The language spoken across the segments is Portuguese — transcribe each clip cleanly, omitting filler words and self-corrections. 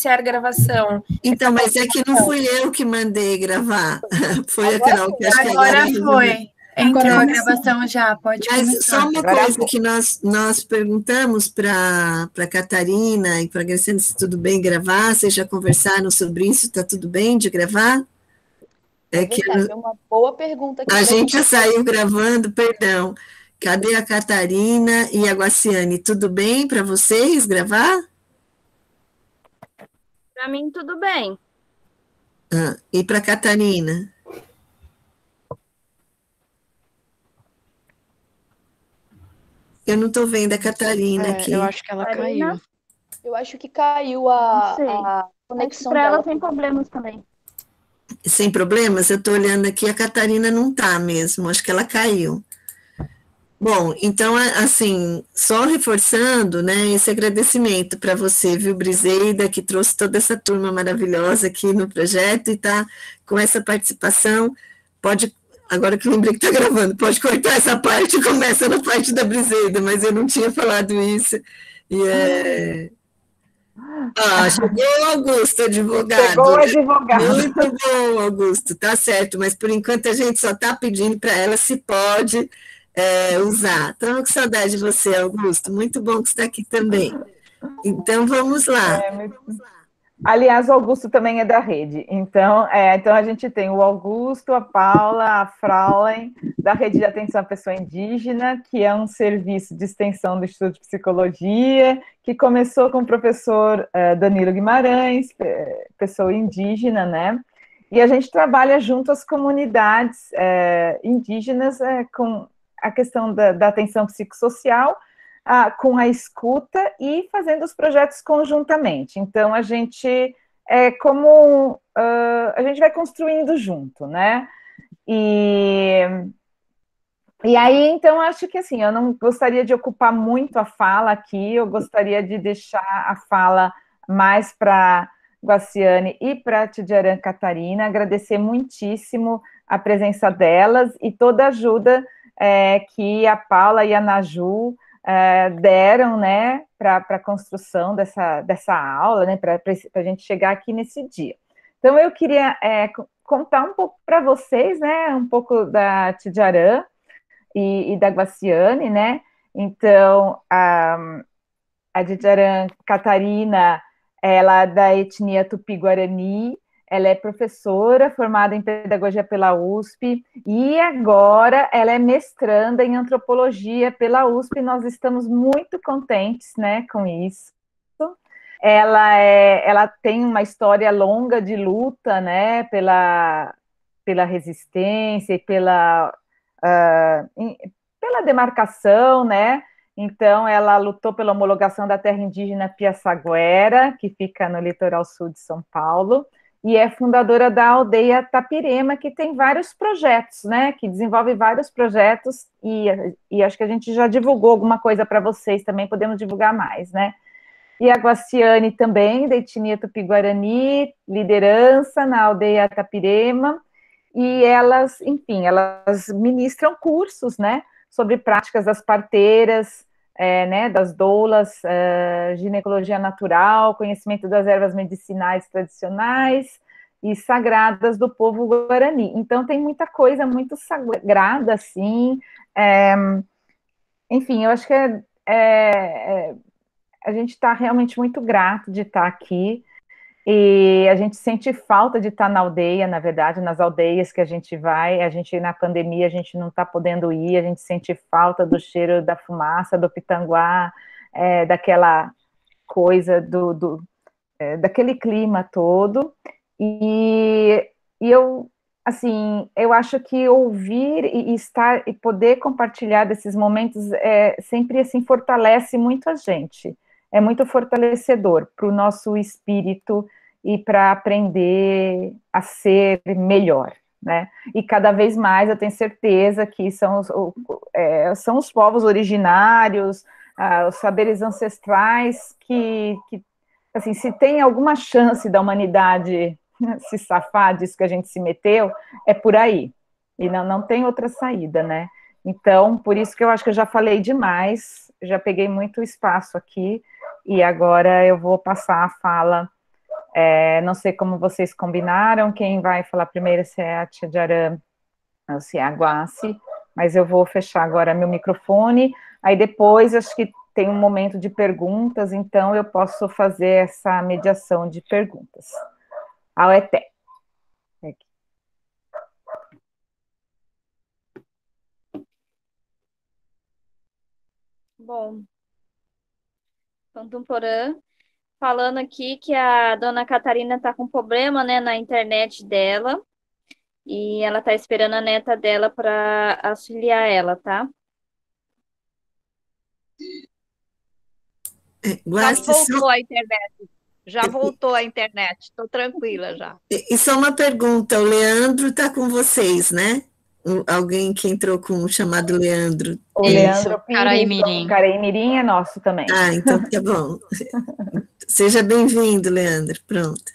iniciar gravação. Então, mas é que não fui eu que mandei gravar. Foi a Carol, que acho que Agora foi. Entrou a gravação já, pode Mas começar. só uma coisa que nós perguntamos para a Catarina e para a Graciane se tudo bem gravar, vocês já conversaram sobre isso, está tudo bem de gravar? É que é uma boa pergunta. A gente já saiu gravando, perdão. Cadê a Catarina e a Guaciane? Tudo bem para vocês gravar? Para mim, tudo bem. E para a Catarina? Eu não estou vendo a Catarina aqui. Eu acho que ela caiu. Eu acho que caiu a conexão para dela. ela sem problemas também. Sem problemas? Eu estou olhando aqui, a Catarina não está mesmo, acho que ela caiu. Bom, então, assim, só reforçando, né, esse agradecimento para você, viu, Briseida, que trouxe toda essa turma maravilhosa aqui no projeto e está com essa participação. Pode, agora que eu lembrei que está gravando, pode cortar essa parte e começa na parte da Briseida, mas eu não tinha falado isso. E chegou o Augusto, advogado. Chegou o advogado. Muito bom, Augusto, tá certo, mas por enquanto a gente só está pedindo para ela se pode usar. Estamos com saudade de você, Augusto, muito bom que você está aqui também. Então, vamos lá. Aliás, o Augusto também é da rede, então a gente tem o Augusto, a Paula, a Fraulein, da Rede de Atenção à Pessoa Indígena, que é um serviço de extensão do Instituto de Psicologia, que começou com o professor Danilo Guimarães, pessoa indígena, né? E a gente trabalha junto às comunidades indígenas com a questão da atenção psicossocial, com a escuta e fazendo os projetos conjuntamente. Então, a gente a gente vai construindo junto, né? E aí, então, acho que assim, eu não gostaria de ocupar muito a fala aqui, eu gostaria de deixar a fala mais para Guaciane e para Tidjaran Catarina, agradecer muitíssimo a presença delas e toda a ajuda que a Paula e a Naju deram, né, para a construção dessa aula, né, para a gente chegar aqui nesse dia. Então, eu queria contar um pouco para vocês, né, um pouco da Tidjaran e da Guaciane, né. Então, a Tidjaran Catarina, ela é da etnia Tupi-Guarani, ela é professora formada em pedagogia pela USP e agora ela é mestranda em antropologia pela USP. Nós estamos muito contentes, né, com isso. Ela tem uma história longa de luta, né, pela resistência e pela demarcação, né. Então, ela lutou pela homologação da terra indígena Piaçaguera, que fica no litoral sul de São Paulo, e é fundadora da aldeia Tapirema, que tem vários projetos, né, que desenvolve vários projetos, e acho que a gente já divulgou alguma coisa para vocês, também podemos divulgar mais, né. E a Guaciane também, da etnia Tupi-Guarani, liderança na aldeia Tapirema, e elas, enfim, elas ministram cursos, né, sobre práticas das parteiras, né, das doulas, ginecologia natural, conhecimento das ervas medicinais tradicionais e sagradas do povo guarani. Então, tem muita coisa muito sagrada, assim. Enfim, eu acho que a gente está realmente muito grato de estar aqui, e a gente sente falta de estar na aldeia, na verdade, nas aldeias que a gente vai, na pandemia, a gente não está podendo ir, a gente sente falta do cheiro da fumaça, do pitanguá, daquela coisa, daquele clima todo, e eu, assim, eu acho que ouvir e estar, e poder compartilhar desses momentos sempre, assim, fortalece muito a gente, é muito fortalecedor para o nosso espírito e para aprender a ser melhor, né? E cada vez mais eu tenho certeza que são os povos originários, os saberes ancestrais que, assim, se tem alguma chance da humanidade se safar disso que a gente se meteu, é por aí. E não tem outra saída, né? Então, por isso que eu acho que eu já falei demais, já peguei muito espaço aqui, e agora eu vou passar a fala Não sei como vocês combinaram, quem vai falar primeiro, se é a tia Diarã ou se é a Guace, mas eu vou fechar agora meu microfone, aí depois acho que tem um momento de perguntas, então eu posso fazer essa mediação de perguntas. Ao Eté. Bom, Contemporâneo, falando aqui que a dona Catarina está com problema, né, na internet dela, e ela está esperando a neta dela para auxiliar ela, tá? Já Guace, voltou a internet. Já voltou a internet. Estou tranquila já. e só uma pergunta, o Leandro está com vocês, né? Alguém que entrou com o chamado Leandro. O Leandro Pires, Caraimirim é nosso também. Ah, então tá bom. Seja bem-vindo, Leandro. Pronto.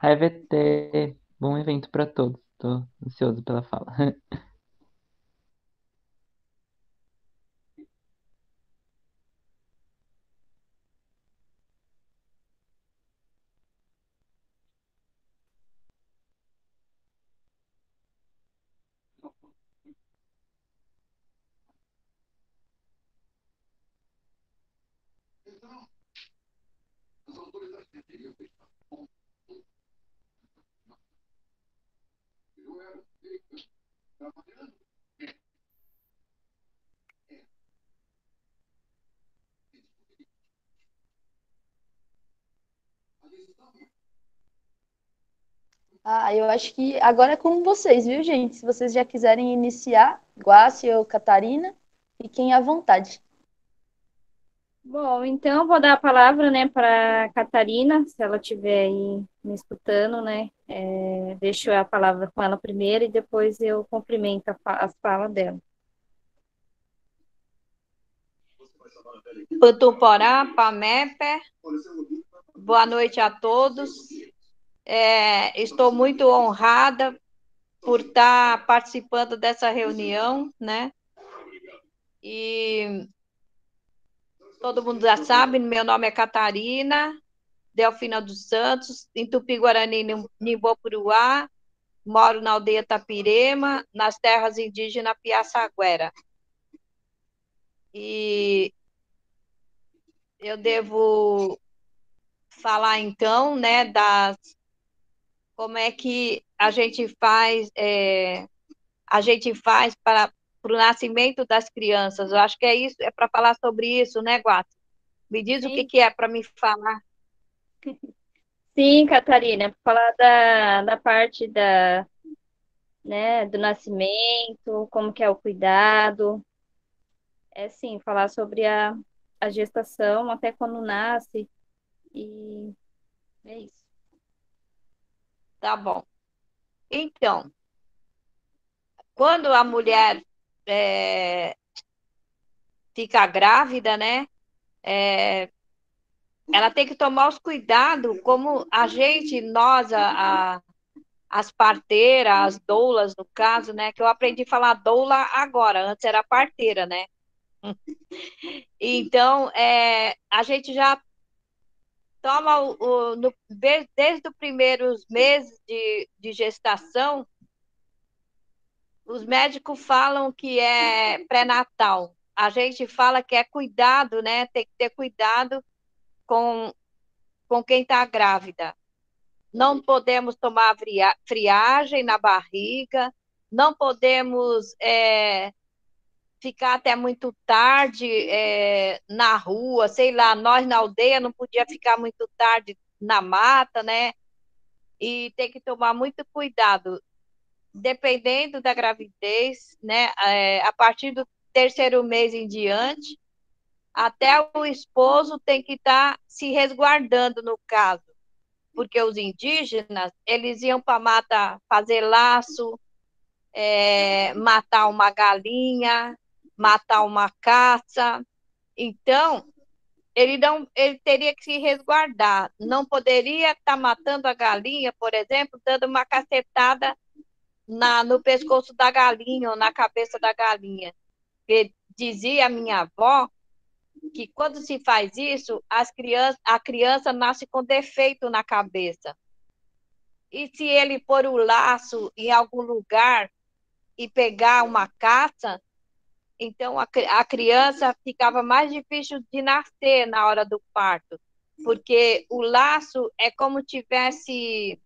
Hi, VT. Bom evento para todos. Estou ansioso pela fala. Eu acho que agora é com vocês, viu, gente? Se vocês já quiserem iniciar, Guace ou Catarina, fiquem à vontade. Bom, então eu vou dar a palavra, né, para Catarina, se ela estiver aí me escutando, né? Deixo a palavra com ela primeiro e depois eu cumprimento as falas dela. Putuporã, Pamepe, boa noite a todos. Estou muito honrada por estar participando dessa reunião, né? E todo mundo já sabe, meu nome é Catarina Delfina dos Santos, em Tupi-Guarani, Nimbopuruá, moro na aldeia Tapirema, nas terras indígenas Piaçaguera. E eu devo falar, então, né, como é que a gente faz para o nascimento das crianças. Eu acho que é isso, é para falar sobre isso, né, Guato? Me diz Sim. o que é para me falar. Sim, Catarina, para falar da parte né, do nascimento, como que é o cuidado, sim, falar sobre a gestação até quando nasce, e é isso. Tá bom. Então, quando a mulher fica grávida, né, ela tem que tomar os cuidados, como a gente, nós, as parteiras, as doulas, no caso, né, que eu aprendi a falar doula agora, antes era parteira, né. Então, a gente já toma desde os primeiros meses de gestação, os médicos falam que é pré-natal. A gente fala que é cuidado, né? Tem que ter cuidado com quem está grávida. Não podemos tomar friagem na barriga, não podemos ficar até muito tarde na rua, sei lá, nós na aldeia não podia ficar muito tarde na mata, né? E tem que tomar muito cuidado. Dependendo da gravidez, né? A partir do terceiro mês em diante, até o esposo tem que estar se resguardando no caso, porque os indígenas, eles iam para a mata fazer laço, matar uma galinha, matar uma caça. Então, ele teria que se resguardar. Não poderia estar matando a galinha, por exemplo, dando uma cacetada no pescoço da galinha ou na cabeça da galinha. Porque dizia a minha avó que quando se faz isso, a criança nasce com defeito na cabeça. E se ele pôr o laço em algum lugar e pegar uma caça, então a criança ficava mais difícil de nascer na hora do parto, porque o laço é como tivesse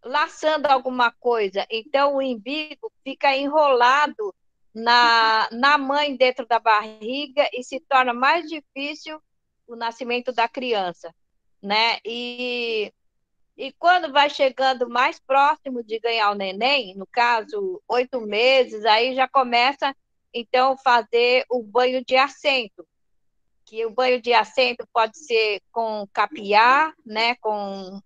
laçando alguma coisa, então o umbigo fica enrolado na mãe dentro da barriga e se torna mais difícil o nascimento da criança, né? E quando vai chegando mais próximo de ganhar o neném, no caso, 8 meses, aí já começa, então, fazer o banho de assento, que o banho de assento pode ser com capiá, né, com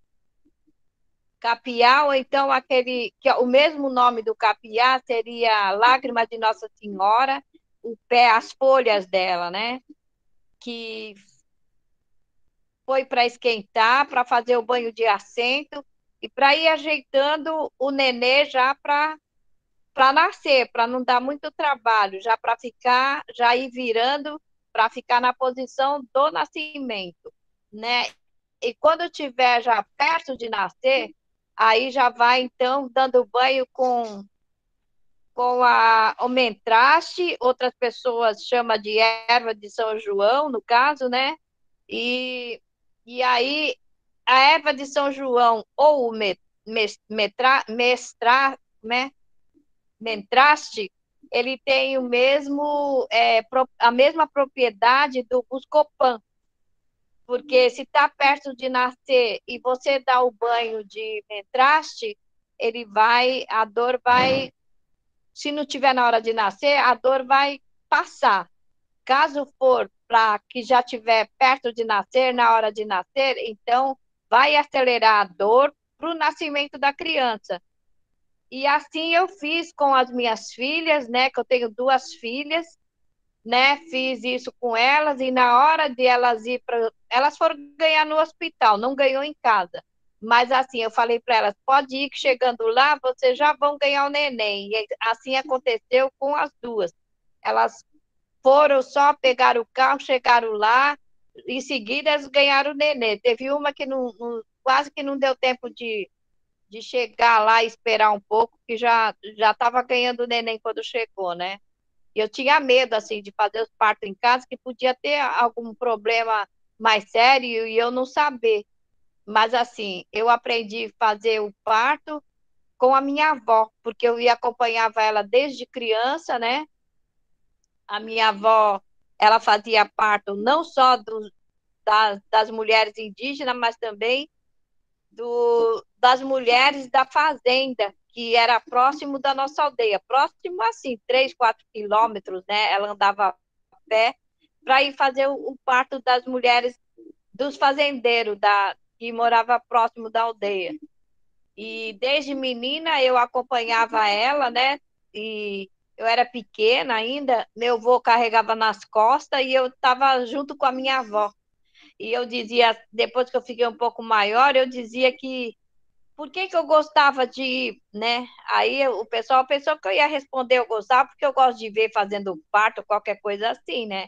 capiá, ou então aquele, que o mesmo nome do capiá seria lágrima de Nossa Senhora, o pé, as folhas dela, né, que foi para esquentar, para fazer o banho de assento, e para ir ajeitando o nenê já para nascer, para não dar muito trabalho, já para ficar, já ir virando, para ficar na posição do nascimento, né? E quando tiver já perto de nascer, aí já vai, então, dando banho com o mentraste, outras pessoas chamam de erva de São João, no caso, né? E aí, a erva de São João ou o né? Mentraste, ele tem o mesmo, a mesma propriedade do Buscopan, porque se está perto de nascer e você dá o banho de mentraste, a dor vai, se não tiver na hora de nascer, a dor vai passar. Caso for para que já estiver perto de nascer, na hora de nascer, então vai acelerar a dor para o nascimento da criança. E assim eu fiz com as minhas filhas, né? Que eu tenho 2 filhas, né? Fiz isso com elas e na hora de elas ir para, elas foram ganhar no hospital, não ganhou em casa. Mas assim, eu falei para elas, pode ir que chegando lá, vocês já vão ganhar o neném. E assim aconteceu com as 2. Elas foram só pegar o carro, chegaram lá, em seguida elas ganharam o neném. Teve uma que quase que não deu tempo de chegar lá e esperar um pouco, que já estava ganhando o neném quando chegou, né? E eu tinha medo, assim, de fazer os partos em casa, que podia ter algum problema mais sério e eu não saber. Mas, assim, eu aprendi a fazer o parto com a minha avó, porque eu ia acompanhava ela desde criança, né? A minha avó, ela fazia parto não só das mulheres indígenas, mas também das mulheres da fazenda, que era próximo da nossa aldeia, próximo assim, 3, 4 quilômetros, né? Ela andava a pé para ir fazer o parto das mulheres dos fazendeiros que morava próximo da aldeia. E desde menina eu acompanhava ela, né? E eu era pequena ainda, meu avô carregava nas costas e eu estava junto com a minha avó. E eu dizia, depois que eu fiquei um pouco maior, eu dizia que por que eu gostava de ir, né? Aí o pessoal pensou que eu ia responder, eu gostava, porque eu gosto de ver fazendo parto, qualquer coisa assim, né?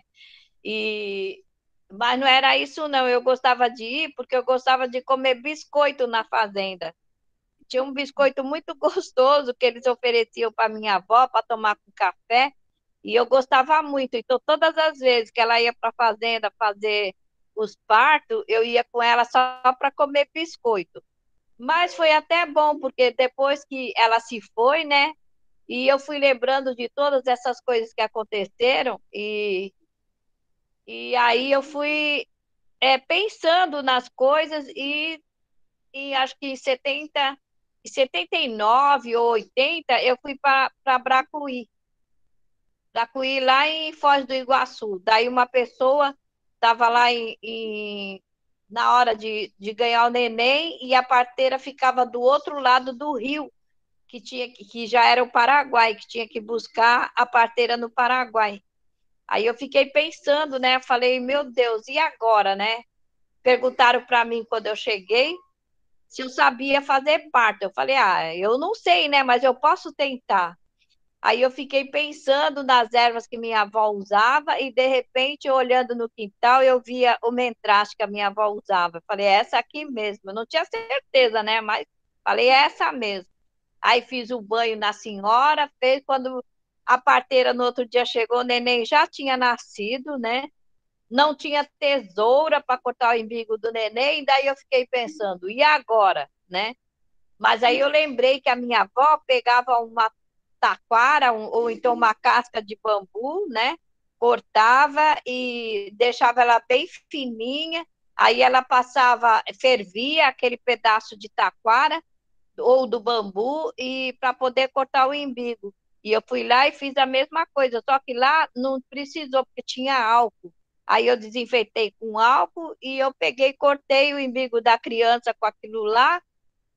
Mas não era isso, não. Eu gostava de ir porque eu gostava de comer biscoito na fazenda. Tinha um biscoito muito gostoso que eles ofereciam para minha avó para tomar com café, e eu gostava muito. Então, todas as vezes que ela ia para a fazenda fazer os partos, eu ia com ela só para comer biscoito. Mas foi até bom, porque depois que ela se foi, né? E eu fui lembrando de todas essas coisas que aconteceram, e aí eu fui pensando nas coisas, e acho que em 79 ou 80, eu fui para Bracuí. Bracuí, lá em Foz do Iguaçu. Daí uma pessoa estava lá na hora de ganhar o neném e a parteira ficava do outro lado do rio, que já era o Paraguai, que tinha que buscar a parteira no Paraguai. Aí eu fiquei pensando, né? Falei, meu Deus, e agora, né? Perguntaram para mim quando eu cheguei se eu sabia fazer parto. Eu falei, eu não sei, né? Mas eu posso tentar. Aí eu fiquei pensando nas ervas que minha avó usava e, de repente, olhando no quintal, eu via o mentraste que a minha avó usava. Falei, é essa aqui mesmo. Eu não tinha certeza, né? Mas falei, é essa mesmo. Aí fiz o banho na senhora, fez quando a parteira no outro dia chegou, o neném já tinha nascido, né? Não tinha tesoura para cortar o umbigo do neném, daí eu fiquei pensando, e agora, né? Mas aí eu lembrei que a minha avó pegava uma taquara, ou então uma casca de bambu, né? Cortava e deixava ela bem fininha, aí ela passava, fervia aquele pedaço de taquara ou do bambu e para poder cortar o umbigo. E eu fui lá e fiz a mesma coisa, só que lá não precisou, porque tinha álcool. Aí eu desinfetei com álcool e eu peguei, cortei o umbigo da criança com aquilo lá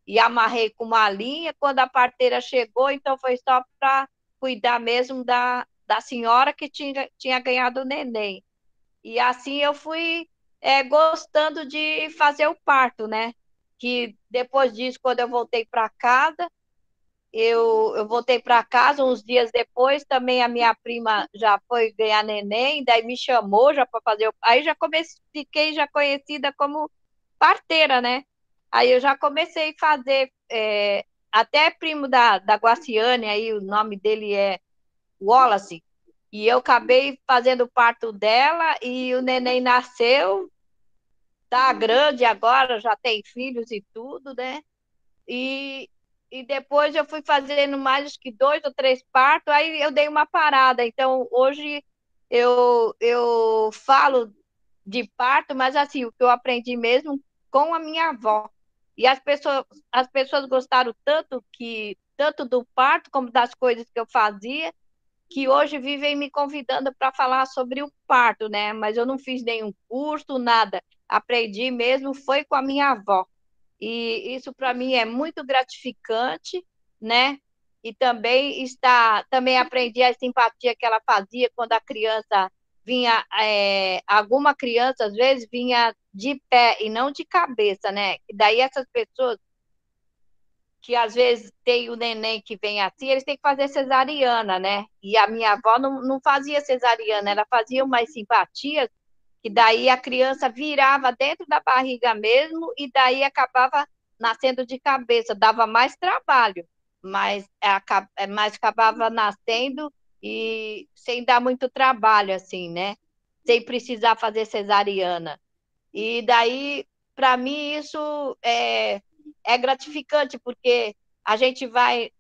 e amarrei com uma linha. Quando a parteira chegou, então foi só para cuidar mesmo da senhora que tinha ganhado o neném. E assim eu fui gostando de fazer o parto, né? Que depois disso, quando eu voltei para casa, eu voltei para casa uns dias depois, também a minha prima já foi ganhar neném, daí me chamou já para fazer. Aí já comecei, fiquei já conhecida como parteira, né? Aí eu já comecei a fazer, até primo da Guaciane, aí o nome dele é Wallace, e eu acabei fazendo o parto dela e o neném nasceu, tá grande agora, já tem filhos e tudo, né? E depois eu fui fazendo mais que 2 ou 3 partos, aí eu dei uma parada. Então, hoje eu falo de parto, mas assim, o que eu aprendi mesmo com a minha avó. E as pessoas gostaram tanto do parto como das coisas que eu fazia, que hoje vivem me convidando para falar sobre o parto, né? Mas eu não fiz nenhum curso, nada. Aprendi mesmo, foi com a minha avó. E isso para mim é muito gratificante, né? E também aprendi a simpatia que ela fazia quando a criança vinha, alguma criança às vezes vinha de pé e não de cabeça, né? E daí essas pessoas que às vezes tem o neném que vem assim, eles têm que fazer cesariana, né? E a minha avó não fazia cesariana, ela fazia umas simpatias, que daí a criança virava dentro da barriga mesmo, e daí acabava nascendo de cabeça, dava mais trabalho, mas acabava nascendo e sem dar muito trabalho, assim, né? Sem precisar fazer cesariana. E daí, para mim, isso é gratificante, porque a gente vai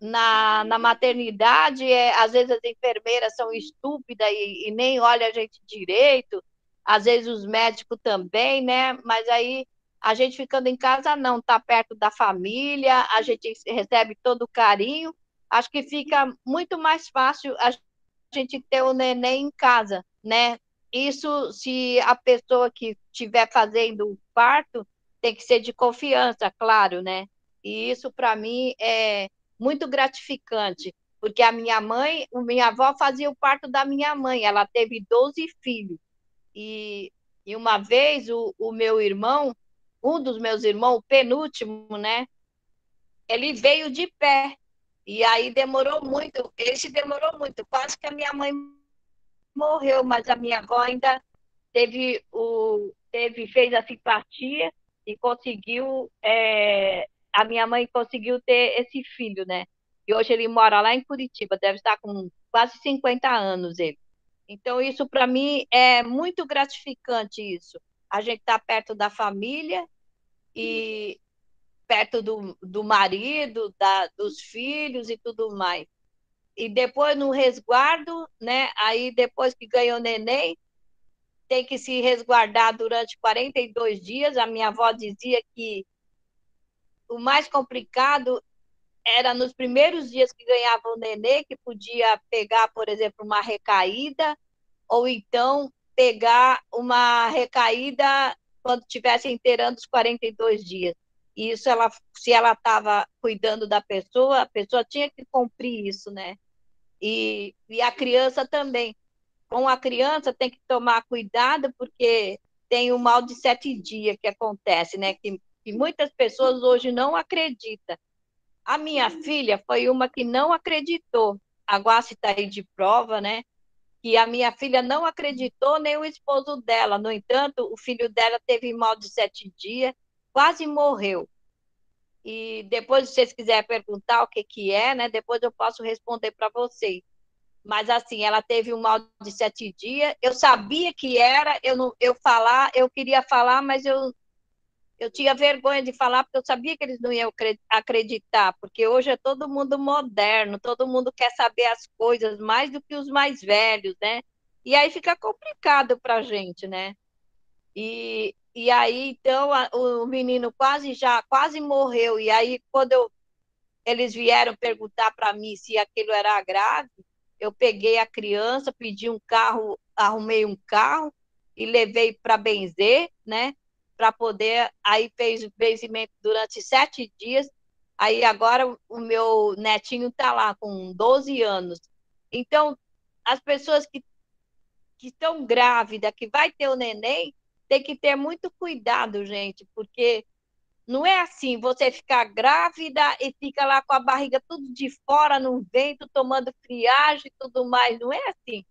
na maternidade, às vezes as enfermeiras são estúpidas e nem olham a gente direito, às vezes os médicos também, né? Mas aí a gente ficando em casa não, tá perto da família, a gente recebe todo o carinho, acho que fica muito mais fácil a gente ter o neném em casa, né? Isso se a pessoa que estiver fazendo o parto tem que ser de confiança, claro, né? E isso para mim é muito gratificante, porque minha avó fazia o parto da minha mãe, ela teve 12 filhos. E uma vez o meu irmão, um dos meus irmãos, o penúltimo, né? Ele veio de pé. E aí demorou muito, esse demorou muito, quase que a minha mãe morreu, mas a minha avó ainda fez a simpatia e conseguiu, a minha mãe conseguiu ter esse filho, né? E hoje ele mora lá em Curitiba, deve estar com quase 50 anos ele. Então, isso para mim é muito gratificante isso. A gente está perto da família e perto do marido, dos filhos e tudo mais. E depois no resguardo, né? Aí depois que ganhou o neném, tem que se resguardar durante 42 dias. A minha avó dizia que o mais complicado era nos primeiros dias que ganhava o nenê, que podia pegar, por exemplo, uma recaída, ou então pegar uma recaída quando estivesse inteirando os 42 dias. E isso, se ela estava cuidando da pessoa, a pessoa tinha que cumprir isso, né? E a criança também. Com a criança tem que tomar cuidado, porque tem o mal de 7 dias que acontece, né? Que muitas pessoas hoje não acreditam. A minha filha foi uma que não acreditou, a Guace está aí de prova, né? Que a minha filha não acreditou, nem o esposo dela. No entanto, o filho dela teve mal de 7 dias, quase morreu. E depois, se vocês quiserem perguntar o que que é, né? Depois eu posso responder para vocês. Mas assim, ela teve um mal de 7 dias. Eu sabia que era, eu queria falar, mas eu tinha vergonha de falar, porque eu sabia que eles não iam acreditar, porque hoje é todo mundo moderno, todo mundo quer saber as coisas mais do que os mais velhos, né? E aí fica complicado para a gente, né? E aí, então, o menino quase morreu. E aí, quando eles vieram perguntar para mim se aquilo era grave, eu peguei a criança, pedi um carro, arrumei um carro e levei para benzer, né? Para poder, aí fez o benzimento durante 7 dias. Aí agora o meu netinho está lá com 12 anos. Então, as pessoas que estão grávidas, que vai ter o neném, tem que ter muito cuidado, gente, porque não é assim, você ficar grávida e fica lá com a barriga tudo de fora no vento, tomando friagem e tudo mais. Não é assim.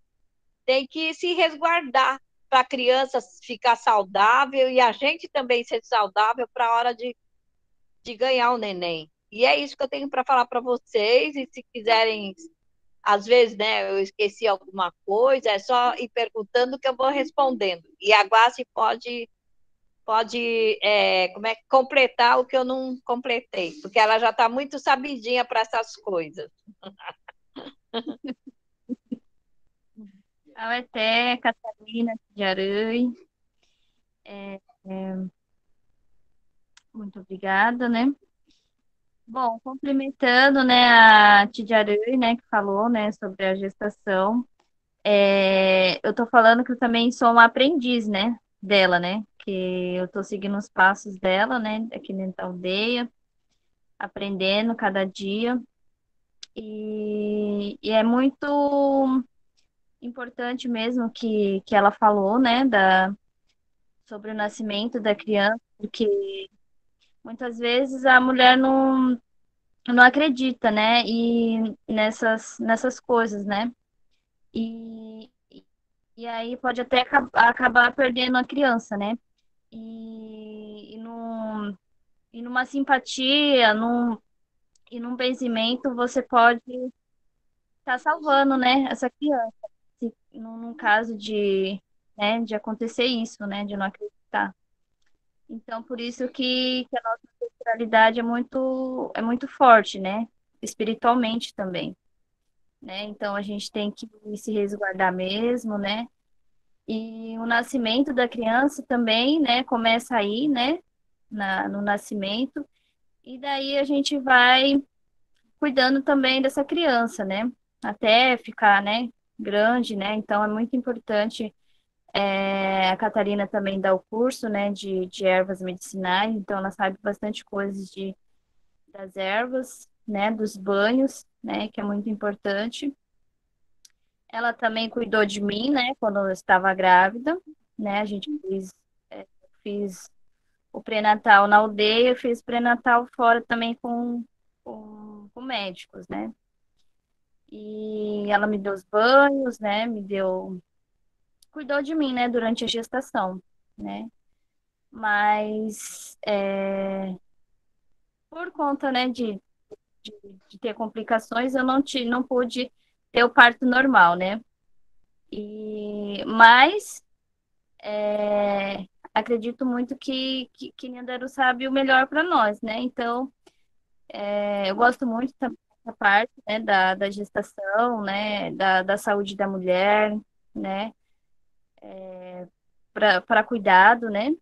Tem que se resguardar para a criança ficar saudável e a gente também ser saudável para a hora de ganhar o neném. E é isso que eu tenho para falar para vocês. E se quiserem, às vezes, né, eu esqueci alguma coisa, é só ir perguntando que eu vou respondendo. E a Guace pode como é, completar o que eu não completei, porque ela já está muito sabidinha para essas coisas. Até Catarina de Aranha. Muito obrigada, né? Bom, complementando, né, a Tia Aranha, né, que falou, né, sobre a gestação. Eu tô falando que eu também sou uma aprendiz, né, dela, né, que eu tô seguindo os passos dela, né, aqui dentro da aldeia, aprendendo cada dia. E é muito importante mesmo que ela falou, né, sobre o nascimento da criança, porque muitas vezes a mulher não acredita, né, e nessas coisas, né, e, e aí pode até acabar perdendo a criança, né, e numa simpatia, e num benzimento, você pode estar salvando, né, essa criança, se, num caso né, de acontecer isso, né, de não acreditar. Então, por isso que a nossa espiritualidade é muito forte, né? Espiritualmente também, né? Então, a gente tem que se resguardar mesmo, né? E o nascimento da criança também, né? Começa aí, né? No nascimento. E daí a gente vai cuidando também dessa criança, né? Até ficar, né? Grande, né? Então, é muito importante. A Catarina também dá o curso, né, de ervas medicinais, então ela sabe bastante coisas das ervas, né, dos banhos, né, que é muito importante. Ela também cuidou de mim, né, quando eu estava grávida, né, a gente fiz o pré-natal na aldeia, fiz pré-natal fora também com médicos, né. E ela me deu os banhos, né, cuidou de mim, né, durante a gestação, né. Mas por conta, né, de, de ter complicações, eu não pude ter o parto normal, né? Mas acredito muito que Niandaru sabe o melhor para nós, né? Então, eu gosto muito também dessa parte, né, da gestação, né, da saúde da mulher, né, para cuidado, né?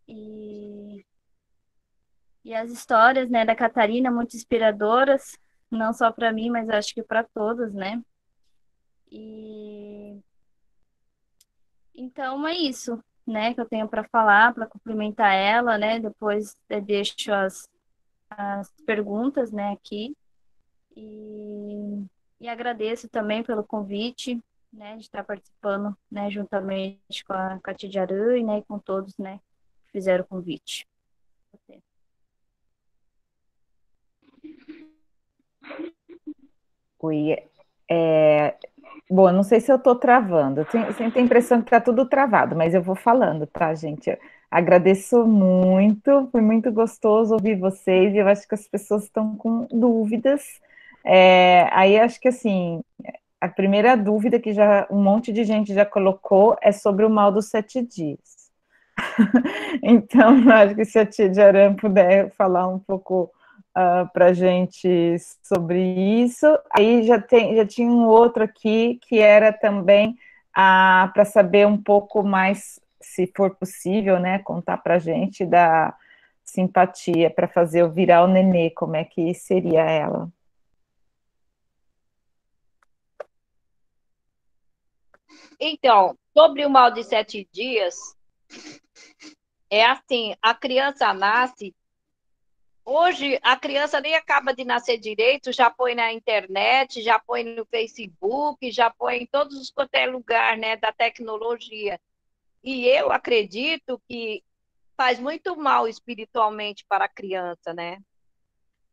E E as histórias, né, da Catarina muito inspiradoras, não só para mim, mas acho que para todos, né? E então é isso, né, que eu tenho para falar, para cumprimentar ela, né? Depois eu deixo as perguntas, né, aqui. E agradeço também pelo convite, né, de estar participando, né, juntamente com a Tia Jaru, né, e com todos, né, que fizeram o convite. Oi, Bom, eu não sei se eu estou travando. Eu tenho a impressão que está tudo travado, mas eu vou falando, tá, gente? Eu agradeço muito, foi muito gostoso ouvir vocês, e eu acho que as pessoas estão com dúvidas. Aí acho que assim, a primeira dúvida que já um monte de gente já colocou é sobre o mal dos 7 dias. Então, acho que se a tia de Aran puder falar um pouco para a gente sobre isso. Aí já tinha um outro aqui que era também para saber um pouco mais, se for possível, né, contar para a gente da simpatia para fazer o virar o nenê, como é que seria ela? Então, sobre o mal de 7 dias, é assim, a criança nasce. Hoje, a criança nem acaba de nascer direito, já põe na internet, já põe no Facebook, já põe em todos os quanto é lugar, né, da tecnologia. E eu acredito que faz muito mal espiritualmente para a criança, né?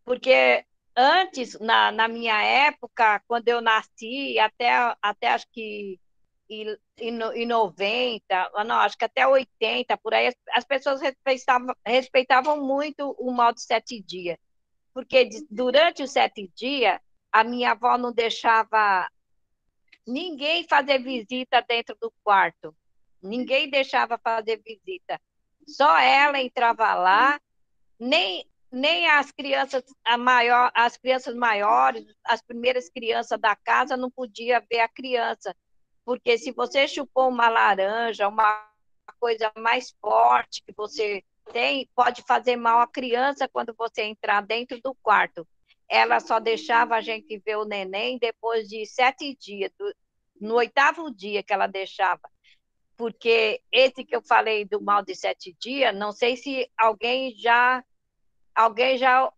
Porque antes, na minha época, quando eu nasci, até acho que em 90, não, acho que até 80, por aí, as pessoas respeitavam muito o mal de 7 dias. Porque durante os 7 dias, a minha avó não deixava ninguém fazer visita dentro do quarto. Ninguém deixava fazer visita. Só ela entrava lá, nem as crianças, as crianças maiores, as primeiras crianças da casa não podia ver a criança, porque se você chupou uma laranja, uma coisa mais forte que você tem, pode fazer mal à criança quando você entrar dentro do quarto. Ela só deixava a gente ver o neném depois de 7 dias, no 8º dia que ela deixava. Porque esse que eu falei do mal de 7 dias, não sei se alguém já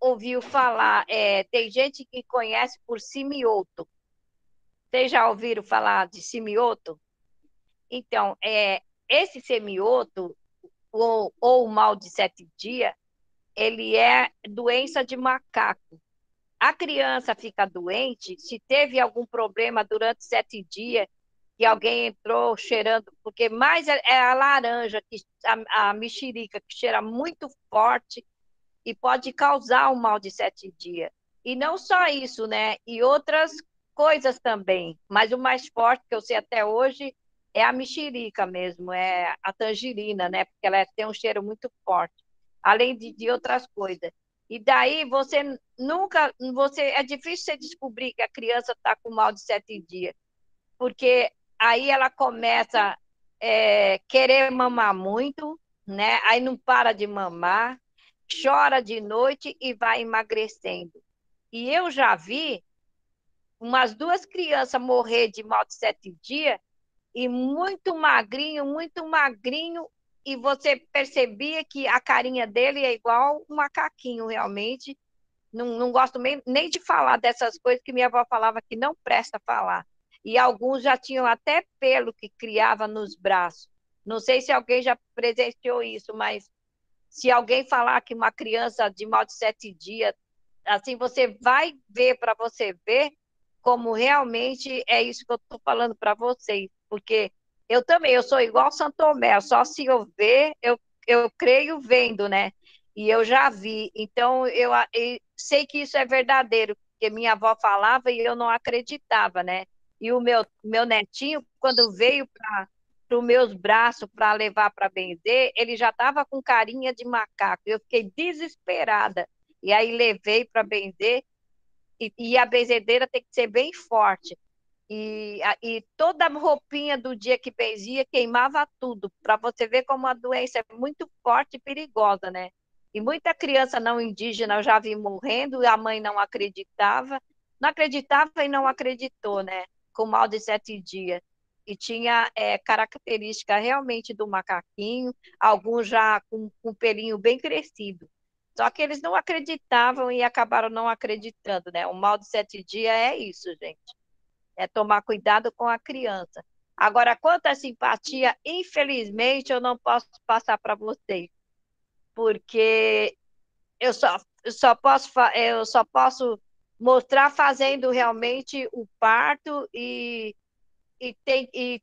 ouviu falar, tem gente que conhece por simioto. Vocês já ouviram falar de simioto? Então, esse semioto, ou o mal de 7 dias, ele é doença de macaco. A criança fica doente se teve algum problema durante 7 dias, que alguém entrou cheirando, porque mais é a laranja, a mexerica, que cheira muito forte e pode causar o mal de 7 dias. E não só isso, né? E outras coisas também. Mas o mais forte que eu sei até hoje é a mexerica mesmo, é a tangerina, né? Porque ela tem um cheiro muito forte, além de outras coisas. E daí é difícil você descobrir que a criança está com mal de 7 dias, porque aí ela começa querer mamar muito, né? Aí não para de mamar, chora de noite e vai emagrecendo. E eu já vi umas 2 crianças morrer de mal de 7 dias, e muito magrinho, e você percebia que a carinha dele é igual um macaquinho, realmente. Não gosto nem de falar dessas coisas que minha avó falava que não presta falar. E alguns já tinham até pelo que criava nos braços. Não sei se alguém já presenciou isso, mas se alguém falar que uma criança de mal de 7 dias, assim, você vai ver para você ver como realmente é isso que eu estou falando para vocês. Porque eu também, eu sou igual Santo Tomé, só se eu ver, eu creio vendo, né? E eu já vi. Então, eu sei que isso é verdadeiro, porque minha avó falava e eu não acreditava, né? E o meu netinho, quando veio para os meus braços para levar para benzer, ele já estava com carinha de macaco. Eu fiquei desesperada. E aí levei para benzer, e a benzedeira tem que ser bem forte. E toda a roupinha do dia que benzia queimava tudo, para você ver como a doença é muito forte e perigosa, né? E muita criança não indígena eu já vi morrendo, e a mãe não acreditava e não acreditou, né? Com mal de 7 dias. E tinha característica realmente do macaquinho, alguns já com pelinho bem crescido. Só que eles não acreditavam e acabaram não acreditando, né? O mal de 7 dias é isso, gente. É tomar cuidado com a criança. Agora, quanto à simpatia, infelizmente, eu não posso passar para vocês, porque eu só posso mostrar fazendo realmente o parto e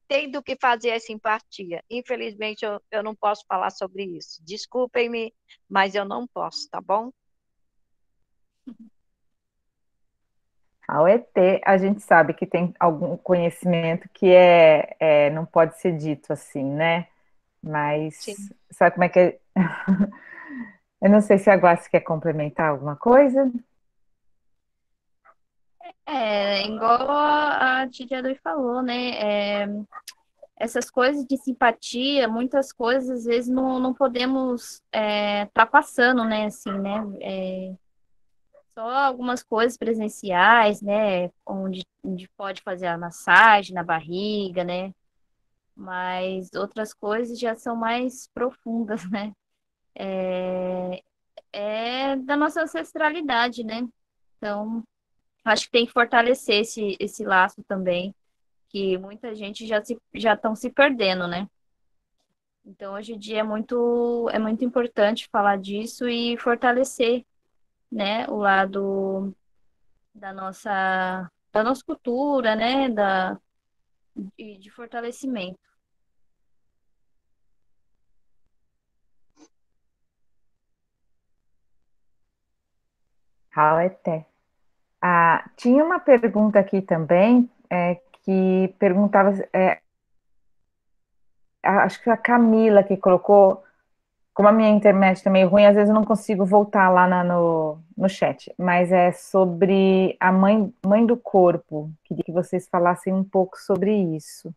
tendo que fazer essa empatia. Infelizmente, eu não posso falar sobre isso. Desculpem-me, mas eu não posso, tá bom? Ao ET, a gente sabe que tem algum conhecimento que não pode ser dito assim, né? Mas Sim. sabe como é que é? Eu não sei se a Guassi quer complementar alguma coisa. Igual a Tia Doi falou, né? Essas coisas de simpatia, muitas coisas, às vezes, não podemos tá passando, né? Assim, né? Só algumas coisas presenciais, né? Onde pode fazer a massagem na barriga, né? Mas outras coisas já são mais profundas, né? É da nossa ancestralidade, né? Então, acho que tem que fortalecer esse laço também, que muita gente já estão se perdendo, né? Então, hoje em dia é muito importante falar disso e fortalecer, né, o lado da nossa cultura, né, de fortalecimento. Ao ET. Tinha uma pergunta aqui também, que perguntava, acho que a Camila que colocou, como a minha internet está meio ruim, às vezes eu não consigo voltar lá no chat, mas é sobre a mãe do corpo. Queria que vocês falassem um pouco sobre isso.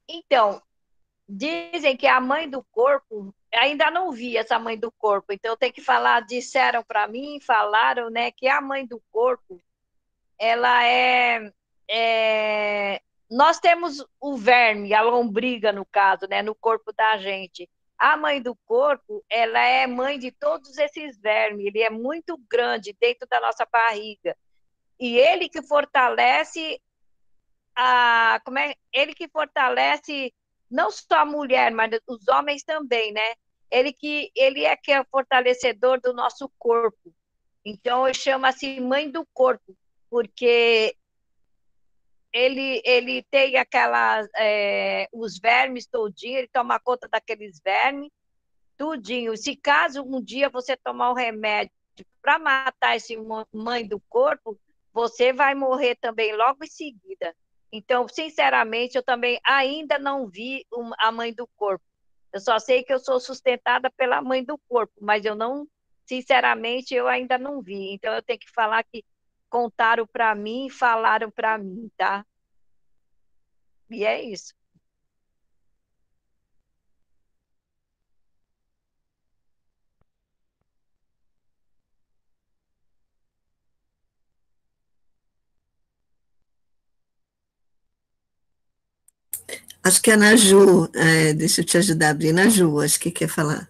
Então, dizem que a mãe do corpo, ainda não vi essa mãe do corpo, então eu tenho que falar, disseram para mim, falaram, né, que a mãe do corpo, ela nós temos o verme, a lombriga, no caso, né, no corpo da gente. A mãe do corpo, ela é mãe de todos esses vermes, ele é muito grande dentro da nossa barriga. E ele que fortalece ele que fortalece não só a mulher, mas os homens também, né? Ele é que é o fortalecedor do nosso corpo. Então, chama-se mãe do corpo, porque ele tem os vermes todinho, ele toma conta daqueles vermes, tudinho. Se caso um dia você tomar um remédio para matar esse mãe do corpo, você vai morrer também logo em seguida. Então, sinceramente, eu também ainda não vi a mãe do corpo. Eu só sei que eu sou sustentada pela mãe do corpo, mas eu não, sinceramente, eu ainda não vi. Então, eu tenho que falar que contaram para mim, falaram para mim, tá? E é isso. Acho que a Naju, deixa eu te ajudar a abrir. Naju, acho que quer falar.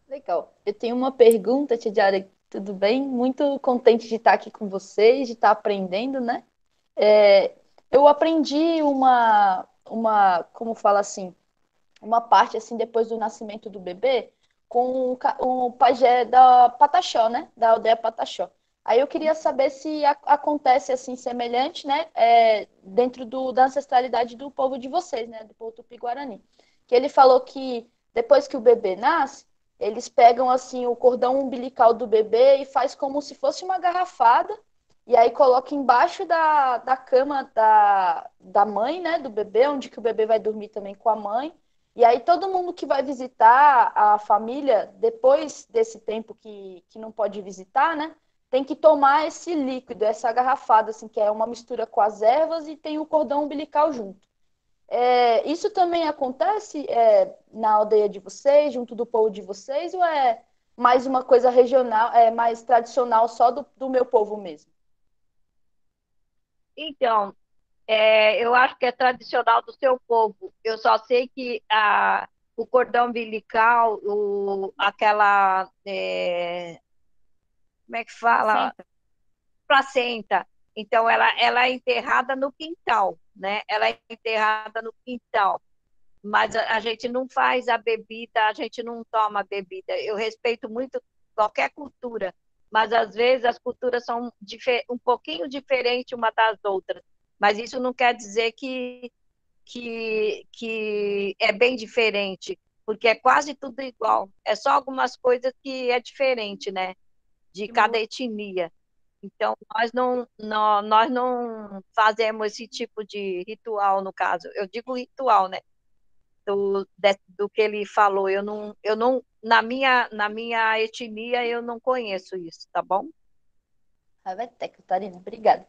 Legal. Eu tenho uma pergunta, Tia Diara, tudo bem? Muito contente de estar aqui com vocês, de estar aprendendo, né? Eu aprendi como fala assim, uma parte assim depois do nascimento do bebê com o pajé da Pataxó, né? Da aldeia Pataxó. Aí eu queria saber se acontece assim semelhante, né? Dentro da ancestralidade do povo de vocês, né? Do povo Tupi-Guarani. Que ele falou que depois que o bebê nasce, eles pegam assim o cordão umbilical do bebê e faz como se fosse uma garrafada e aí coloca embaixo da cama da mãe, né? Do bebê, onde que o bebê vai dormir também com a mãe. E aí todo mundo que vai visitar a família, depois desse tempo que não pode visitar, né? Tem que tomar esse líquido, essa garrafada, assim, que é uma mistura com as ervas e tem o cordão umbilical junto. Isso também acontece na aldeia de vocês, junto do povo de vocês, ou é mais uma coisa regional, mais tradicional só do meu povo mesmo? Então, eu acho que é tradicional do seu povo. Eu só sei que o cordão umbilical, como é que fala? Placenta. Placenta. Então, ela é enterrada no quintal, né? Ela é enterrada no quintal. Mas a gente não faz a bebida, a gente não toma a bebida. Eu respeito muito qualquer cultura, mas às vezes as culturas são um pouquinho diferentes uma das outras. Mas isso não quer dizer que é bem diferente, porque é quase tudo igual. É só algumas coisas que é diferente, né? De cada etnia. Então, nós não fazemos esse tipo de ritual, no caso. Eu digo ritual, né? Do que ele falou. Eu não na minha etnia, eu não conheço isso, tá bom? Até, Catarina, obrigada.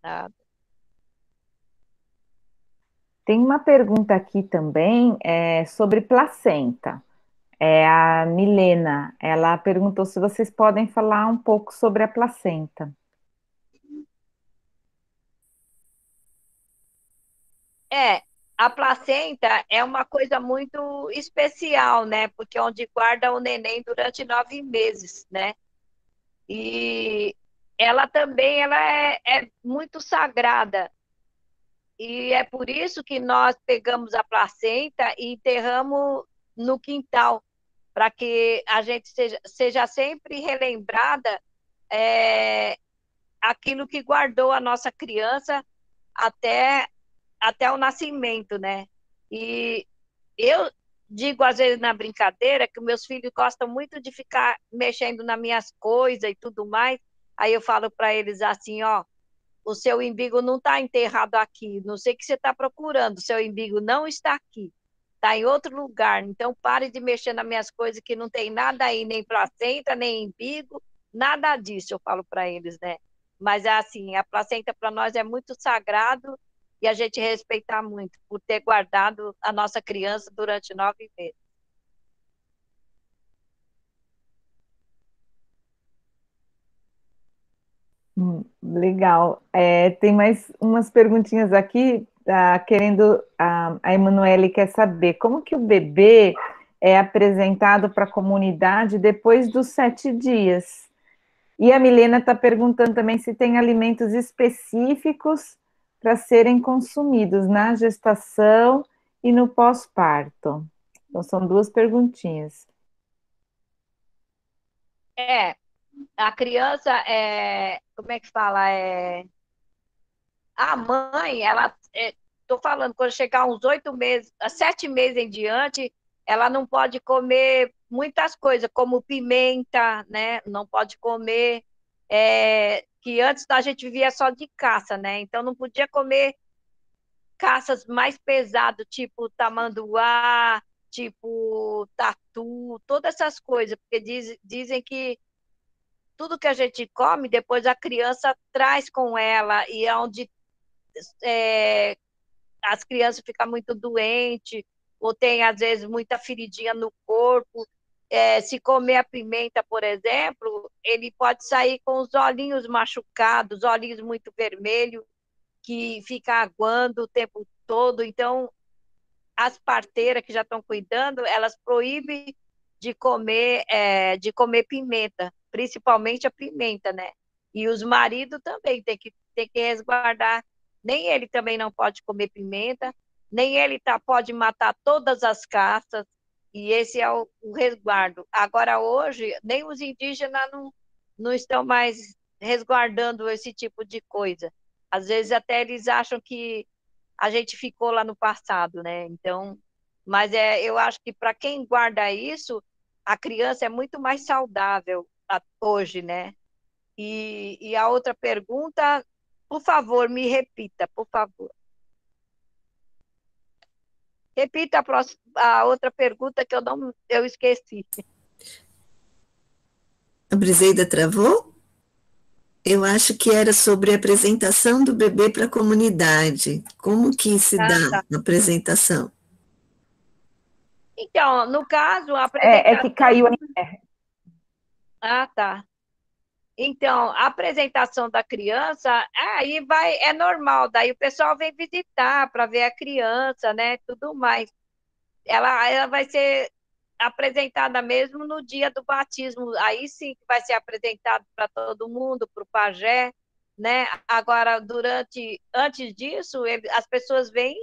Tá. Tem uma pergunta aqui também sobre placenta. É a Milena. Ela perguntou se vocês podem falar um pouco sobre a placenta. A placenta é uma coisa muito especial, né? Porque é onde guarda o neném durante 9 meses, né? E ela também é muito sagrada. E é por isso que nós pegamos a placenta e enterramos no quintal, para que a gente seja sempre relembrada é, aquilo que guardou a nossa criança até, até o nascimento, né? E eu digo, às vezes, na brincadeira, que meus filhos gostam muito de ficar mexendo nas minhas coisas e tudo mais. Aí eu falo para eles assim, ó, o seu umbigo não está enterrado aqui, não sei o que você está procurando, o seu umbigo não está aqui, está em outro lugar, então pare de mexer nas minhas coisas que não tem nada aí, nem placenta, nem umbigo, nada disso, eu falo para eles, né? Mas assim, a placenta para nós é muito sagrado e a gente respeitar muito por ter guardado a nossa criança durante 9 meses. Legal. Tem mais umas perguntinhas aqui, querendo, a Emanuele quer saber como que o bebê é apresentado para a comunidade depois dos 7 dias. E a Milena está perguntando também se tem alimentos específicos para serem consumidos na gestação e no pós-parto. Então, são duas perguntinhas. A criança como é que fala? A mãe, ela, estou falando, quando chegar uns 8 meses, 7 meses em diante, ela não pode comer muitas coisas, como pimenta, né? Não pode comer, que antes a gente vivia só de caça, né? Então não podia comer caças mais pesadas, tipo tamanduá, tipo tatu, todas essas coisas, porque dizem que tudo que a gente come, depois a criança traz com ela, e é onde as crianças ficam muito doentes, ou tem, às vezes, muita feridinha no corpo. Se comer a pimenta, por exemplo, ele pode sair com os olhinhos machucados, olhinhos muito vermelhos, que fica aguando o tempo todo. Então, as parteiras que já estão cuidando, elas proíbem de comer pimenta, principalmente a pimenta, né? E os maridos também tem que resguardar. Nem ele também não pode comer pimenta, nem ele pode matar todas as caças, e esse é o resguardo. Agora, hoje, nem os indígenas não estão mais resguardando esse tipo de coisa. Às vezes até eles acham que a gente ficou lá no passado, né? Então, mas eu acho que para quem guarda isso, a criança é muito mais saudável hoje, né? E a outra pergunta, por favor, me repita, por favor. Repita a outra pergunta que eu esqueci. A Briseida travou? Eu acho que era sobre a apresentação do bebê para a comunidade. Como que se dá Tá. a apresentação? Então, no caso, a É que caiu. Ah, tá. Então, a apresentação da criança, aí é normal, daí o pessoal vem visitar para ver a criança, né, tudo mais. Ela vai ser apresentada mesmo no dia do batismo, aí sim que vai ser apresentado para todo mundo, para o pajé, né? Agora, antes disso, as pessoas vêm,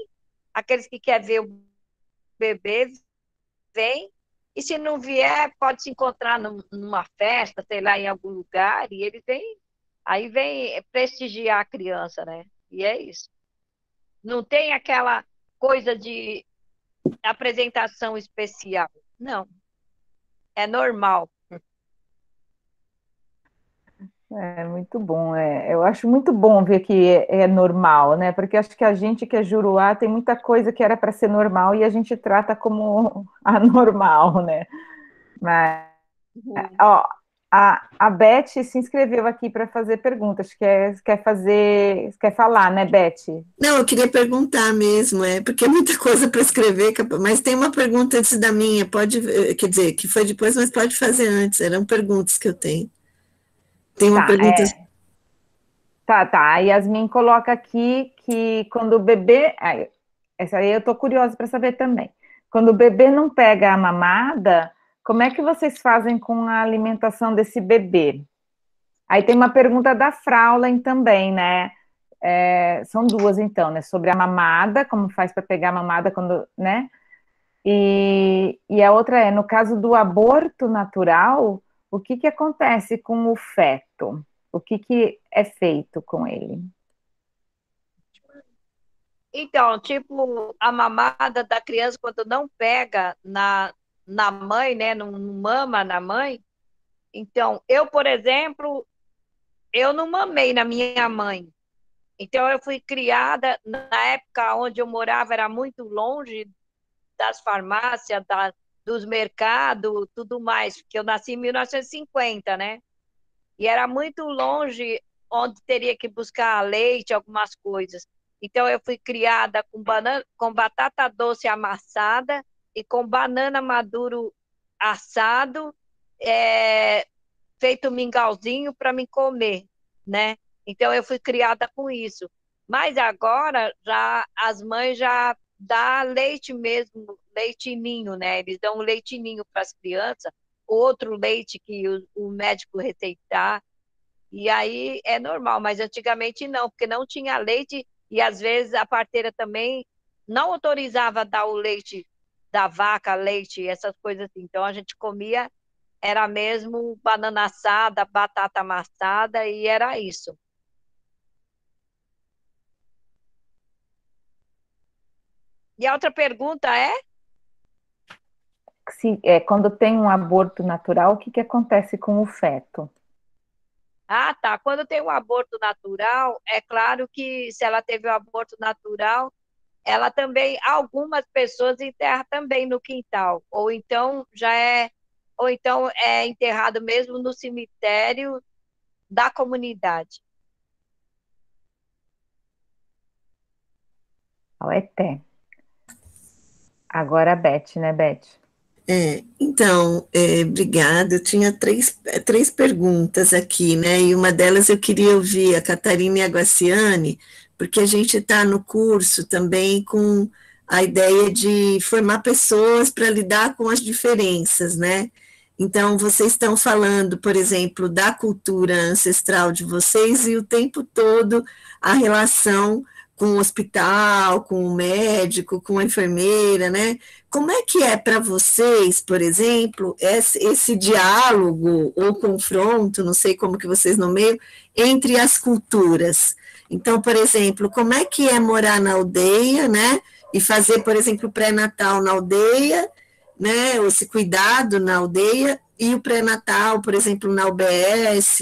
aqueles que querem ver o bebê, vêm, e se não vier, pode se encontrar numa festa, sei lá, em algum lugar, e ele vem, aí vem prestigiar a criança, né? E é isso. Não tem aquela coisa de apresentação especial. Não, é normal. É muito bom, eu acho muito bom ver que é normal, né? Porque acho que a gente que é juruá tem muita coisa que era para ser normal e a gente trata como anormal, né? Mas, ó, a Beth se inscreveu aqui para fazer perguntas. Quer falar, né, Beth? Não, eu queria perguntar mesmo, porque é muita coisa para escrever, mas tem uma pergunta antes da minha, quer dizer, que foi depois, mas pode fazer antes, eram perguntas que eu tenho. Tem uma pergunta. Tá. A Yasmin coloca aqui que quando o bebê. Essa aí eu tô curiosa para saber também. Quando o bebê não pega a mamada, como é que vocês fazem com a alimentação desse bebê? Aí tem uma pergunta da Fraulein também, né? São duas, então, né? Sobre a mamada, como faz para pegar a mamada quando, né? E a outra no caso do aborto natural, o que acontece com o feto? O que é feito com ele? Então, tipo, a mamada da criança, quando não pega na mãe, né? Não mama na mãe. Então, eu, por exemplo, eu não mamei na minha mãe. Então, eu fui criada, na época onde eu morava, era muito longe das farmácias, dos mercados, tudo mais, porque eu nasci em 1950, né? E era muito longe onde teria que buscar leite, algumas coisas. Então, eu fui criada com batata doce amassada e com banana maduro assado, feito mingauzinho para me comer, né? Então, eu fui criada com isso. Mas agora, já as mães já dá leite mesmo, leitinho, né? Eles dão um leitinho para as crianças, outro leite que o médico receitar, e aí é normal, mas antigamente não, porque não tinha leite e às vezes a parteira também não autorizava dar o leite da vaca, leite, essas coisas assim. Então a gente comia, era mesmo banana assada, batata amassada e era isso. E a outra pergunta é? Quando tem um aborto natural, o que acontece com o feto? Ah, tá. Quando tem um aborto natural, é claro que se ela teve um aborto natural, ela também, algumas pessoas enterram também no quintal, ou então é enterrado mesmo no cemitério da comunidade. Agora a Beth, né, Beth? Então, obrigada. Eu tinha três perguntas aqui, né? E uma delas eu queria ouvir a Catarina e a Guaciane, porque a gente está no curso também com a ideia de formar pessoas para lidar com as diferenças, né? Então, vocês estão falando, por exemplo, da cultura ancestral de vocês e o tempo todo a relação com o hospital, com o médico, com a enfermeira, né? Como é que é para vocês, por exemplo, esse diálogo ou confronto, não sei como que vocês nomeiam, entre as culturas? Então, por exemplo, como é que é morar na aldeia, né? E fazer, por exemplo, pré-natal na aldeia, né? Ou esse cuidado na aldeia, e o pré-natal, por exemplo, na UBS,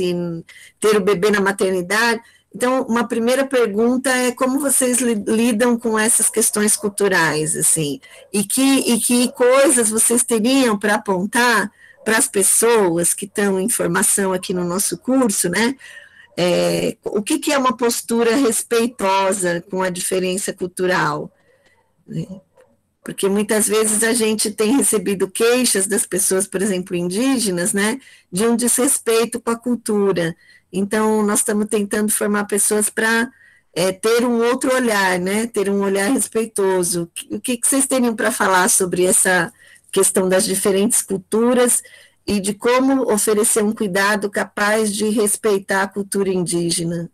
ter o bebê na maternidade. Então, uma primeira pergunta é como vocês lidam com essas questões culturais, assim, e que coisas vocês teriam para apontar para as pessoas que estão em formação aqui no nosso curso, né? O que é uma postura respeitosa com a diferença cultural? Né? Porque muitas vezes a gente tem recebido queixas das pessoas, por exemplo, indígenas, né, de um desrespeito com a cultura. Então, nós estamos tentando formar pessoas para ter um outro olhar, né, ter um olhar respeitoso. O que vocês teriam para falar sobre essa questão das diferentes culturas e de como oferecer um cuidado capaz de respeitar a cultura indígena?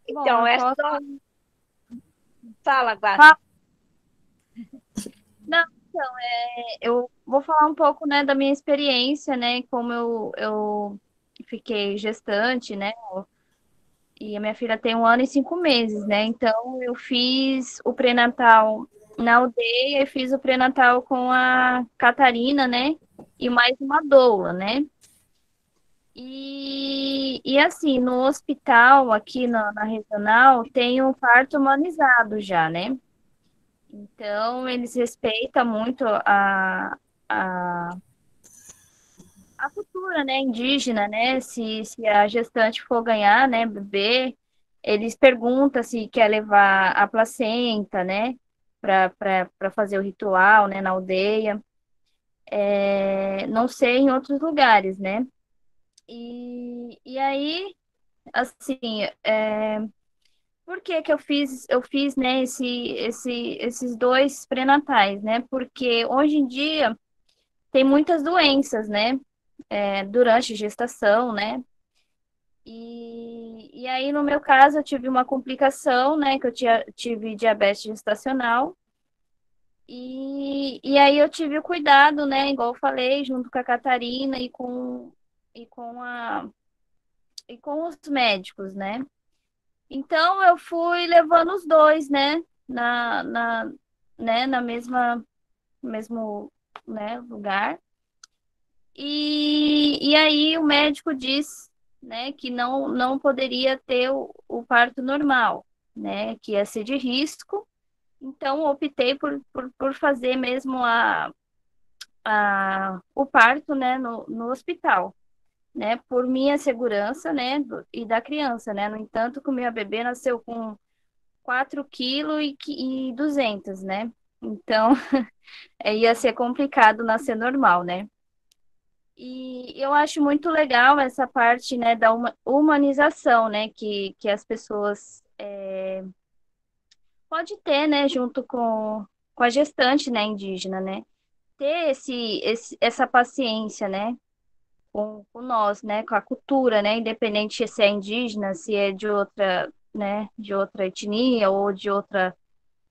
Então, Bom, eu só... posso... Fala, Guarda. Não, Eu vou falar um pouco, né, da minha experiência, né, como eu fiquei gestante, né, e a minha filha tem 1 ano e 5 meses, né, então eu fiz o pré-natal na aldeia e fiz o pré-natal com a Catarina, né, e mais uma doula, né, e assim, no hospital, aqui na regional, tem um parto humanizado já, né, então eles respeitam muito a a cultura, né, indígena, né, se a gestante for ganhar, né, bebê, eles perguntam se quer levar a placenta, né, para fazer o ritual, né, na aldeia. Não sei em outros lugares, né. E aí, assim, por que que eu fiz, né, esses dois pré-natais, né, porque hoje em dia tem muitas doenças, né, durante a gestação, né, e aí, no meu caso, eu tive uma complicação, né? Que eu tive diabetes gestacional. E aí eu tive o cuidado, né? Igual eu falei, junto com a Catarina e com e com os médicos, né? Então eu fui levando os dois, né? Na mesmo, né, lugar. E aí o médico disse, né, que não poderia ter o parto normal, né, que ia ser de risco. Então, optei por fazer mesmo o parto, né, no hospital, né, por minha segurança, né, e da criança, né. No entanto, que o meu bebê nasceu com 4,2 kg, né. Então, ia ser complicado nascer normal, né. E eu acho muito legal essa parte, né, da humanização, né, que as pessoas pode ter, né, junto com a gestante, né, indígena, né, ter essa paciência, né, com nós, né, com a cultura, né, independente se é indígena, se é de outra, né, de outra etnia ou de outra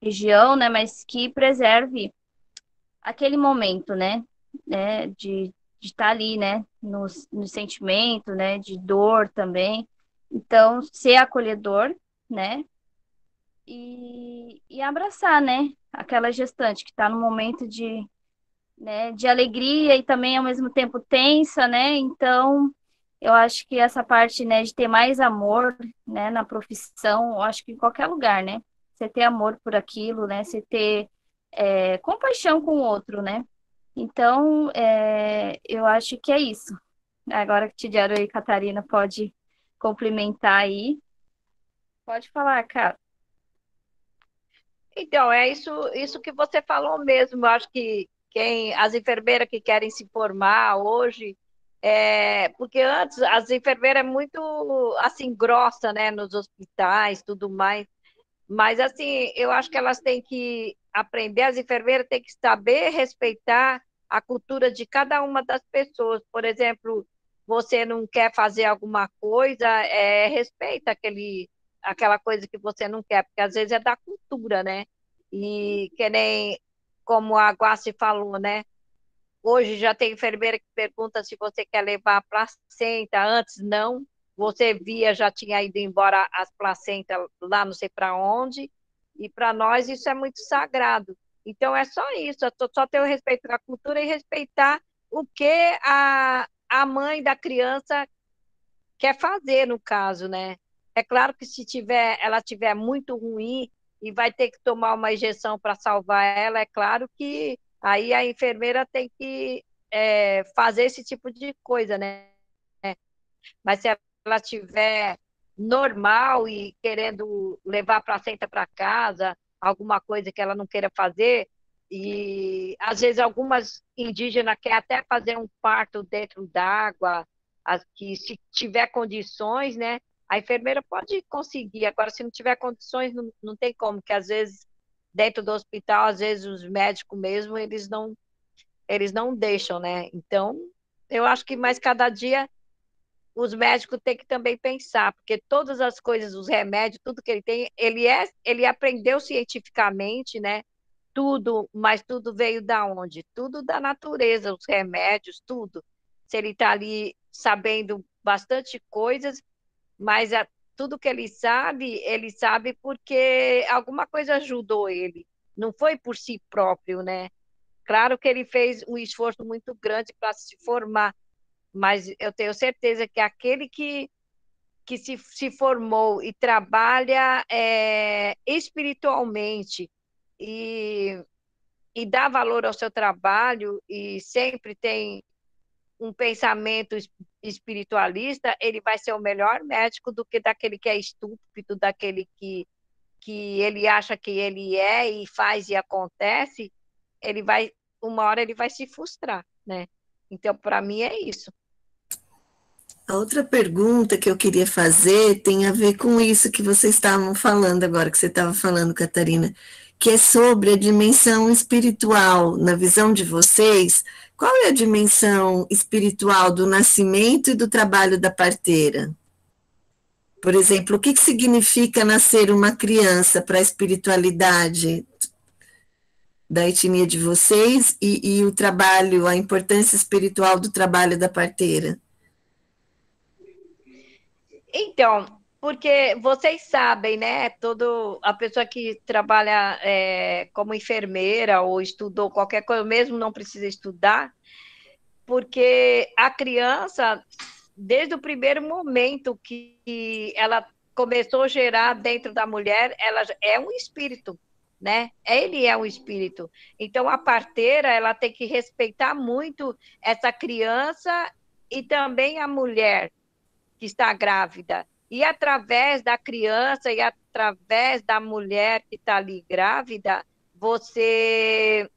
região, né, mas que preserve aquele momento, né, de estar ali, né, no sentimento, né, de dor também. Então, ser acolhedor, né, e abraçar, né, aquela gestante que está no momento né, de alegria e também ao mesmo tempo tensa, né? Então, eu acho que essa parte, né, de ter mais amor, né, na profissão, eu acho que em qualquer lugar, né? Você ter amor por aquilo, né? Você ter compaixão com o outro, né? Então, eu acho que é isso. Agora que Tidiaro e Catarina pode complementar aí. Pode falar, cara. Então, é isso que você falou mesmo. Eu acho que as enfermeiras que querem se formar hoje, porque antes as enfermeiras é muito assim grossa, né, nos hospitais, tudo mais. Mas assim, eu acho que elas têm que aprender, as enfermeiras têm que saber respeitar a cultura de cada uma das pessoas. Por exemplo, você não quer fazer alguma coisa, respeita aquela coisa que você não quer, porque às vezes é da cultura, né? E que nem como a Guaci falou, né? Hoje já tem enfermeira que pergunta se você quer levar a placenta, antes não. Você via, já tinha ido embora as placentas lá não sei para onde, e para nós isso é muito sagrado. Então é só isso, só ter o respeito da cultura e respeitar o que a mãe da criança quer fazer, no caso, né? É claro que se ela tiver muito ruim e vai ter que tomar uma injeção para salvar ela, é claro que aí a enfermeira tem que fazer esse tipo de coisa, né? Mas se ela tiver normal e querendo levar a placenta para casa, alguma coisa que ela não queira fazer, e às vezes algumas indígenas querem até fazer um parto dentro d'água, que se tiver condições, né, a enfermeira pode conseguir. Agora, se não tiver condições, não tem como, porque às vezes dentro do hospital, às vezes os médicos mesmo, eles não deixam, né? Então, eu acho que mais cada dia os médicos têm que também pensar, porque todas as coisas, os remédios, tudo que ele tem, ele aprendeu cientificamente, né? tudo, mas tudo veio da onde? Tudo da natureza, os remédios, tudo. Se ele está ali sabendo bastante coisas, mas tudo que ele sabe porque alguma coisa ajudou ele. Não foi por si próprio, né? Claro que ele fez um esforço muito grande para se formar, mas eu tenho certeza que aquele que se formou e trabalha espiritualmente e, e dá valor ao seu trabalho e sempre tem um pensamento espiritualista, ele vai ser o melhor médico do que daquele que é estúpido, daquele que ele acha que ele é e faz e acontece, uma hora ele vai se frustrar, né? Então, para mim é isso. A outra pergunta que eu queria fazer tem a ver com isso que vocês estavam falando agora, que você estava falando, Catarina, que é sobre a dimensão espiritual. Na visão de vocês, qual é a dimensão espiritual do nascimento e do trabalho da parteira? Por exemplo, o que significa nascer uma criança para a espiritualidade da etnia de vocês e o trabalho, a importância espiritual do trabalho da parteira? Então, porque vocês sabem, né? A pessoa que trabalha como enfermeira ou estudou qualquer coisa, mesmo não precisa estudar, porque a criança, desde o primeiro momento que ela começou a gerar dentro da mulher, ela é um espírito, né? Ele é um espírito. Então, a parteira, ela tem que respeitar muito essa criança e também a mulher que está grávida. E através da criança e através da mulher que está ali grávida, você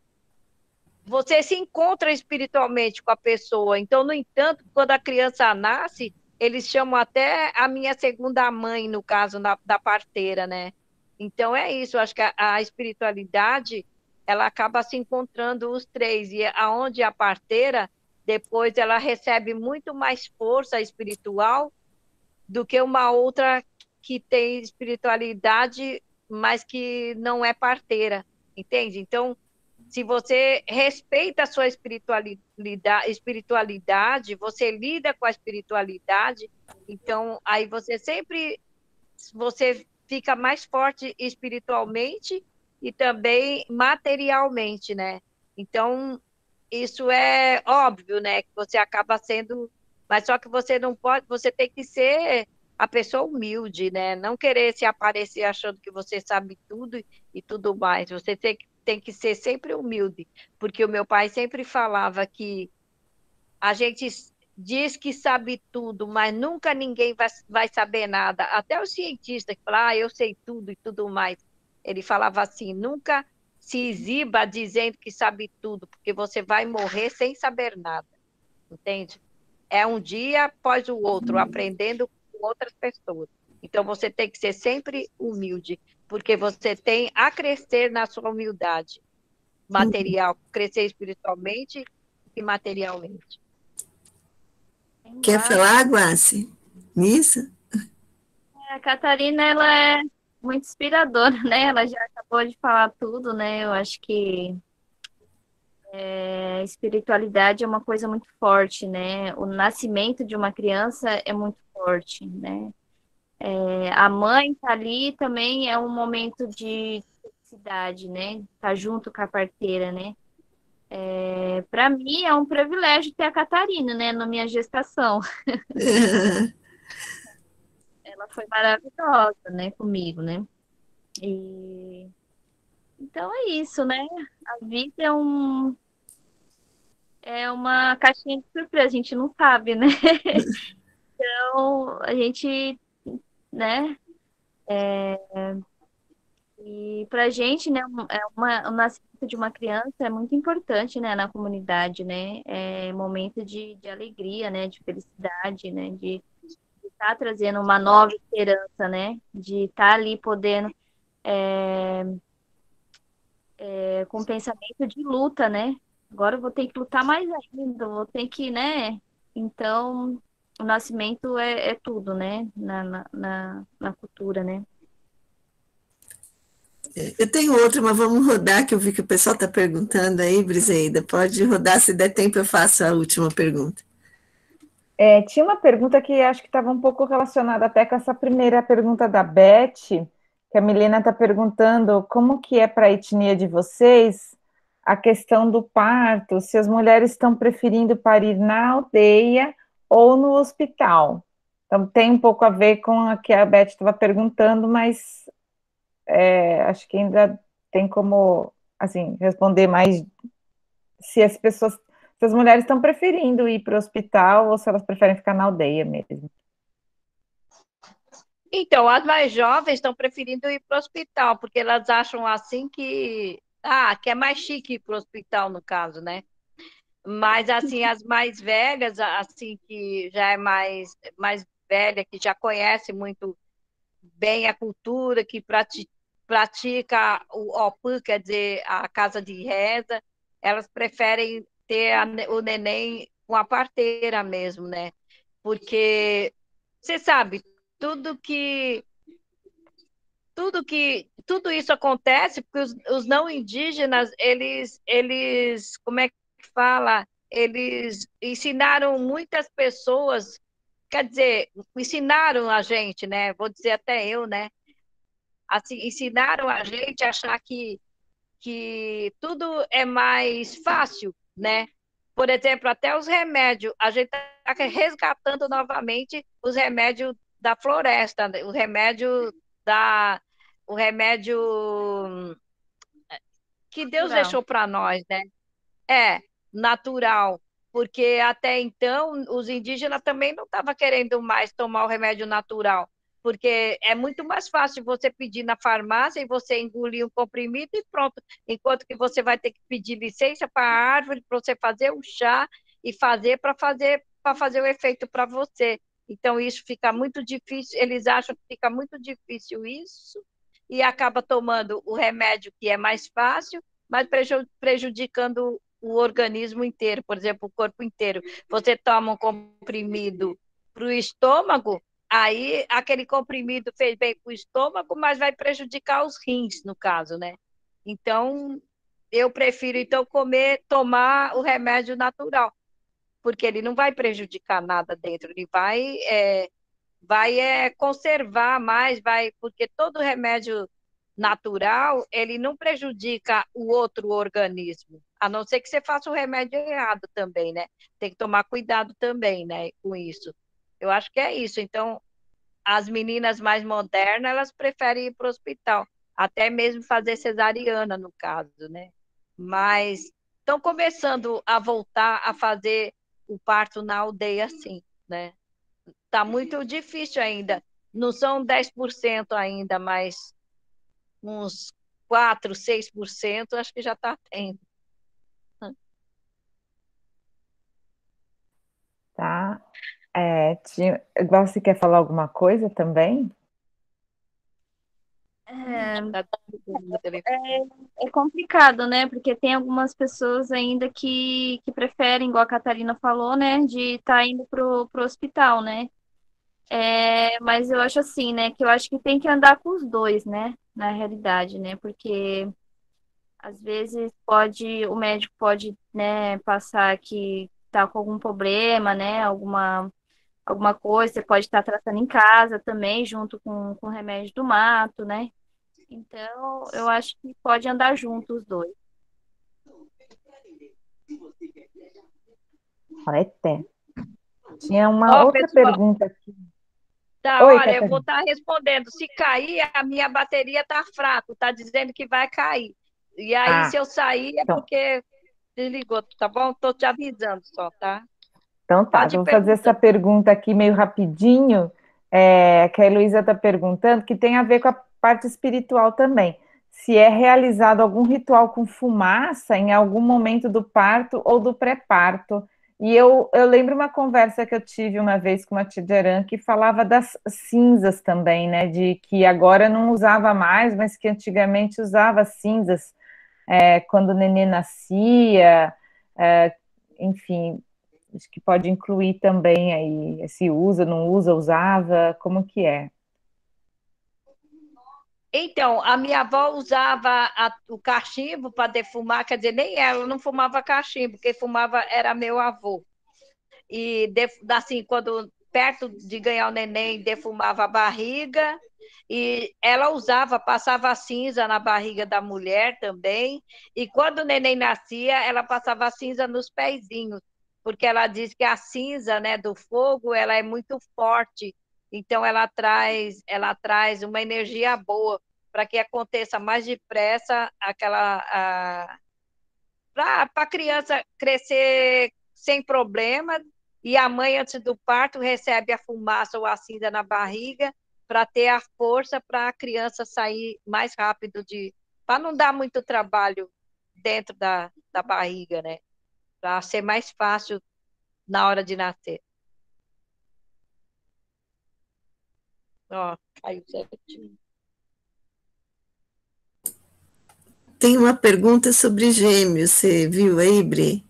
se encontra espiritualmente com a pessoa. Então, no entanto, quando a criança nasce, eles chamam até a minha segunda mãe, no caso da parteira, né? Então, é isso. Eu acho que a espiritualidade, ela acaba se encontrando os três. E aonde a parteira, depois, ela recebe muito mais força espiritual do que uma outra que tem espiritualidade, mas que não é parteira, entende? Então, se você respeita a sua espiritualidade, você lida com a espiritualidade, então aí você fica mais forte espiritualmente e também materialmente, né? Então, isso é óbvio, né? Que você acaba sendo, mas só que você não pode, você tem que ser a pessoa humilde, né? Não querer se aparecer achando que você sabe tudo e tudo mais. Você tem que ser sempre humilde, porque o meu pai sempre falava que a gente diz que sabe tudo, mas nunca ninguém vai saber nada. Até o cientista que fala, eu sei tudo e tudo mais. Ele falava assim, nunca se exiba dizendo que sabe tudo, porque você vai morrer sem saber nada, entende? É um dia após o outro, aprendendo com outras pessoas. Então, você tem que ser sempre humilde, porque você tem a crescer na sua humildade material, crescer espiritualmente e materialmente. Quer falar, Guassi, nisso? A Catarina, ela é muito inspiradora, né? Ela já acabou de falar tudo, né? Eu acho que espiritualidade é uma coisa muito forte, né? O nascimento de uma criança é muito forte, né? A mãe tá ali também é um momento de felicidade, né? Tá junto com a parteira, né? Para mim é um privilégio ter a Catarina, né? Na minha gestação. Ela foi maravilhosa, né? Comigo, né? E então é isso, né? A vida é uma caixinha de surpresa, a gente não sabe, né? Então, a gente, né? E pra gente, né? O nascimento de uma criança é muito importante, né? Na comunidade, né? É momento de alegria, né? De felicidade, né? De estar trazendo uma nova esperança, né? De estar ali podendo, com pensamento de luta, né? Agora eu vou ter que lutar mais ainda, vou ter que, né? Então, o nascimento é tudo, né? Na cultura, né? Eu tenho outra, mas vamos rodar, que eu vi que o pessoal está perguntando aí, Briseida. Pode rodar, se der tempo eu faço a última pergunta. Tinha uma pergunta que acho que estava um pouco relacionada até com essa primeira pergunta da Beth, que a Milena está perguntando como que é para a etnia de vocês a questão do parto, se as mulheres estão preferindo parir na aldeia ou no hospital. Então, tem um pouco a ver com a que a Beth estava perguntando, mas acho que ainda tem como, assim, responder mais se as mulheres estão preferindo ir para o hospital ou se elas preferem ficar na aldeia mesmo. Então, as mais jovens estão preferindo ir para o hospital, porque elas acham assim que é mais chique ir para o hospital, no caso, né? Mas, assim, as mais velhas, assim, que já é mais velha, que já conhece muito bem a cultura, que pratica o OPU, quer dizer, a casa de reza, elas preferem ter o neném com a parteira mesmo, né? Porque, você sabe, tudo tudo isso acontece porque os não indígenas, como é que fala? Eles ensinaram muitas pessoas, quer dizer, ensinaram a gente, né? Vou dizer até eu, né? Assim, ensinaram a gente a achar que tudo é mais fácil, né? Por exemplo, até os remédios, a gente está resgatando novamente os remédios da floresta, né? Da, o remédio que Deus Natural. deixou para nós, né? Natural, porque até então os indígenas também não estavam querendo mais tomar o remédio natural, porque é muito mais fácil você pedir na farmácia e você engolir um comprimido e pronto, enquanto que você vai ter que pedir licença para a árvore para você fazer o chá e fazer o efeito para você. Então isso fica muito difícil, eles acham que fica muito difícil isso e acaba tomando o remédio que é mais fácil, mas prejudicando o organismo inteiro, por exemplo, o corpo inteiro. Você toma um comprimido para o estômago, aí aquele comprimido fez bem para o estômago, mas vai prejudicar os rins, no caso, né? Então, eu prefiro então tomar o remédio natural, porque ele não vai prejudicar nada dentro, ele vai conservar mais, porque todo remédio natural, ele não prejudica o outro organismo, a não ser que você faça o remédio errado também, né? Tem que tomar cuidado também, né, com isso. Eu acho que é isso. Então, as meninas mais modernas, elas preferem ir para o hospital, até mesmo fazer cesariana, no caso, né? Mas estão começando a voltar a fazer o parto na aldeia, sim, né? Está muito difícil ainda. Não são 10% ainda, mas uns 4, 6%, acho que já está tendo. Tá? Igual você quer falar alguma coisa também? Tá no telefone. É complicado, né? Porque tem algumas pessoas ainda que preferem, igual a Catarina falou, né? De estar indo pro hospital, né? Mas eu acho assim, né? Que eu acho que tem que andar com os dois, né? Na realidade, né? Porque às vezes o médico pode, né, passar que tá com algum problema, né? Alguma coisa, você pode estar tratando em casa também, junto com o remédio do mato, né? Então, eu acho que pode andar junto os dois. Olha, tinha uma outra Pessoal, pergunta aqui. tá, Oi, olha, eu vou Catarina. estar respondendo. Se cair, a minha bateria tá fraca, tá dizendo que vai cair. E aí, se eu sair, é Então, porque desligou, tá bom? Tô te avisando só, tá? então tá, Pode eu ir vou fazer essa perguntando. pergunta aqui meio rapidinho, que a Heloísa está perguntando, que tem a ver com a parte espiritual também. Se é realizado algum ritual com fumaça em algum momento do parto ou do pré-parto. E eu lembro uma conversa que eu tive uma vez com uma Tidjaran que falava das cinzas também, né? De que agora não usava mais, mas que antigamente usava cinzas quando o nenê nascia, enfim, acho que pode incluir também aí, se usa, não usa, usava, como que é? Então, a minha avó usava o cachimbo para defumar, quer dizer, nem ela não fumava cachimbo, quem fumava era meu avô. E assim, quando perto de ganhar o neném, defumava a barriga, e ela usava, passava a cinza na barriga da mulher também, e quando o neném nascia, ela passava a cinza nos pezinhos, porque ela diz que a cinza, né, do fogo, ela é muito forte, então ela traz uma energia boa para que aconteça mais depressa para a criança crescer sem problema, e a mãe, antes do parto, recebe a fumaça ou a cinza na barriga para ter a força para a criança sair mais rápido, para não dar muito trabalho dentro da barriga, né? Para ser mais fácil na hora de nascer. Ó, caiu certinho. Tem uma pergunta sobre gêmeos, você viu aí, Bri?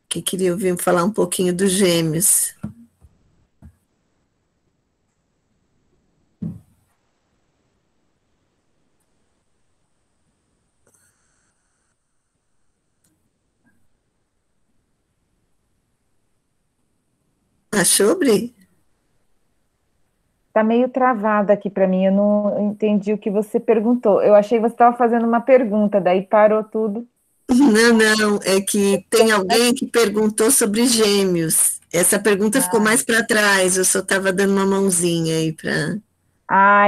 Que queria ouvir falar um pouquinho dos gêmeos. Achou, Bri? Tá meio travada aqui para mim, eu não entendi o que você perguntou. Eu achei que você estava fazendo uma pergunta, daí parou tudo. Não, é que tem alguém que perguntou sobre gêmeos. Essa pergunta ficou mais para trás, eu só estava dando uma mãozinha aí para.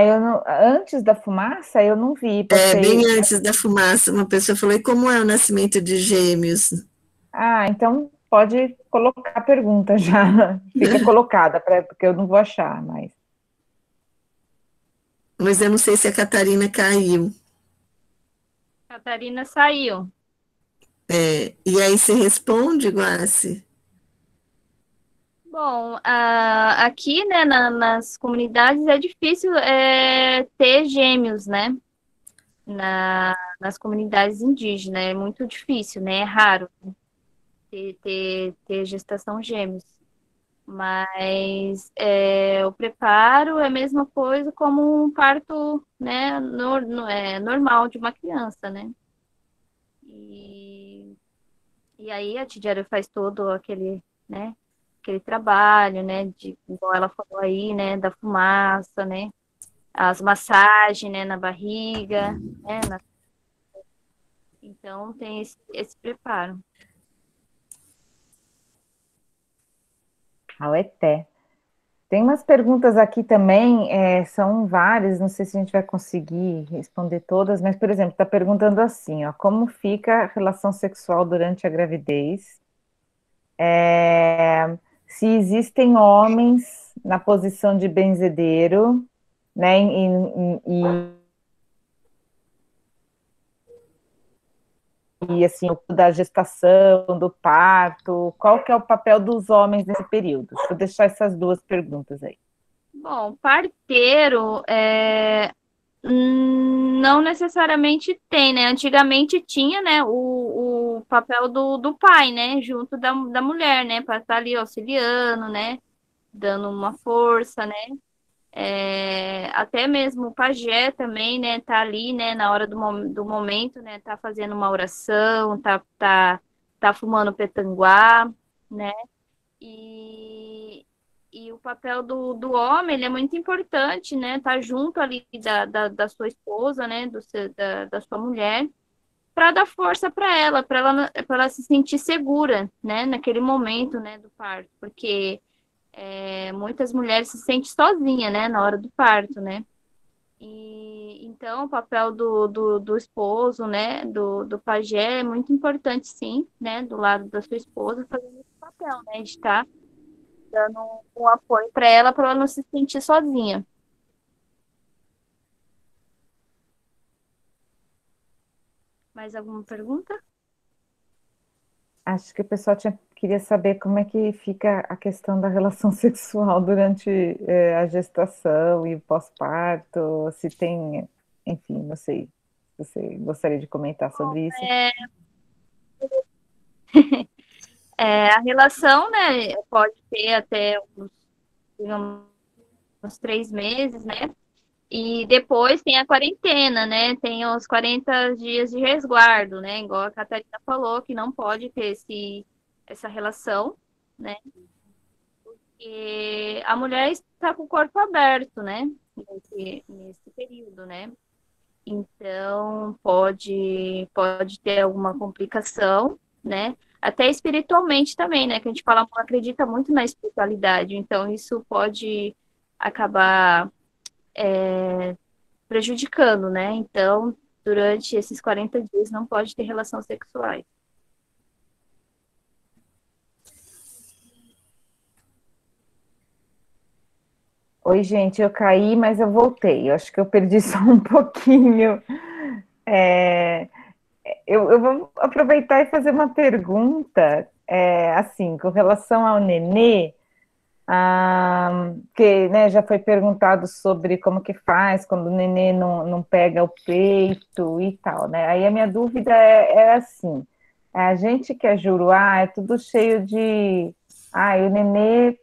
Eu não, antes da fumaça eu não vi, Bem passei. antes da fumaça, uma pessoa falou: e como é o nascimento de gêmeos? Então pode colocar a pergunta já. Fica colocada, porque eu não vou achar mais. Mas eu não sei se a Catarina caiu. Catarina saiu. E aí você responde, Guace? Bom, aqui, né, nas comunidades é difícil ter gêmeos, né? Nas comunidades indígenas é muito difícil, né? É raro ter gestação gêmeos. Mas o preparo é a mesma coisa como um parto, né, normal de uma criança, né? E aí a Tidiara faz todo né, aquele trabalho, né, igual ela falou aí, né, da fumaça, né, as massagens, né, na barriga, né, então tem esse preparo. Aueté. Tem umas perguntas aqui também, são várias, não sei se a gente vai conseguir responder todas, mas, por exemplo, está perguntando assim, ó, como fica a relação sexual durante a gravidez? Se existem homens na posição de benzedeiro, né, e assim, da gestação, do parto, qual que é o papel dos homens nesse período? Vou deixar essas duas perguntas aí. Bom, parteiro não necessariamente tem, né? Antigamente tinha, né, o papel do pai, né, junto da mulher, né, para estar ali auxiliando, né, dando uma força, né? Até mesmo o pajé também, né, tá ali, né, na hora do momento, né, tá fazendo uma oração, tá fumando petanguá, né, e o papel do homem, ele é muito importante, né, tá junto ali da sua esposa, né, da sua mulher, para dar força para ela se sentir segura, né, naquele momento, né, do parto, porque muitas mulheres se sentem sozinhas, né, na hora do parto, né? E então o papel do esposo, né, do pajé é muito importante, sim, né, do lado da sua esposa, fazendo esse papel, né, de estar dando um apoio para ela não se sentir sozinha. Mais alguma pergunta? Acho que o pessoal queria saber como é que fica a questão da relação sexual durante a gestação e o pós-parto, se tem, enfim, não sei, se você gostaria de comentar sobre isso. A relação, né, pode ter até digamos, uns 3 meses, né? E depois tem a quarentena, né? Tem os 40 dias de resguardo, né? Igual a Catarina falou, que não pode ter essa relação, né? E a mulher está com o corpo aberto, né? Nesse período, né? Então, pode ter alguma complicação, né? Até espiritualmente também, né? Que a gente fala, acredita muito na espiritualidade. Então, isso pode acabar prejudicando, né? Então, durante esses 40 dias não pode ter relações sexuais. Oi, gente, eu caí, mas eu voltei. Eu acho que eu perdi só um pouquinho. É, eu vou aproveitar e fazer uma pergunta, assim, com relação ao nenê, que né, já foi perguntado sobre como que faz quando o nenê não pega o peito e tal, né? Aí a minha dúvida é assim, a gente que é juruá é tudo cheio de, o nenê,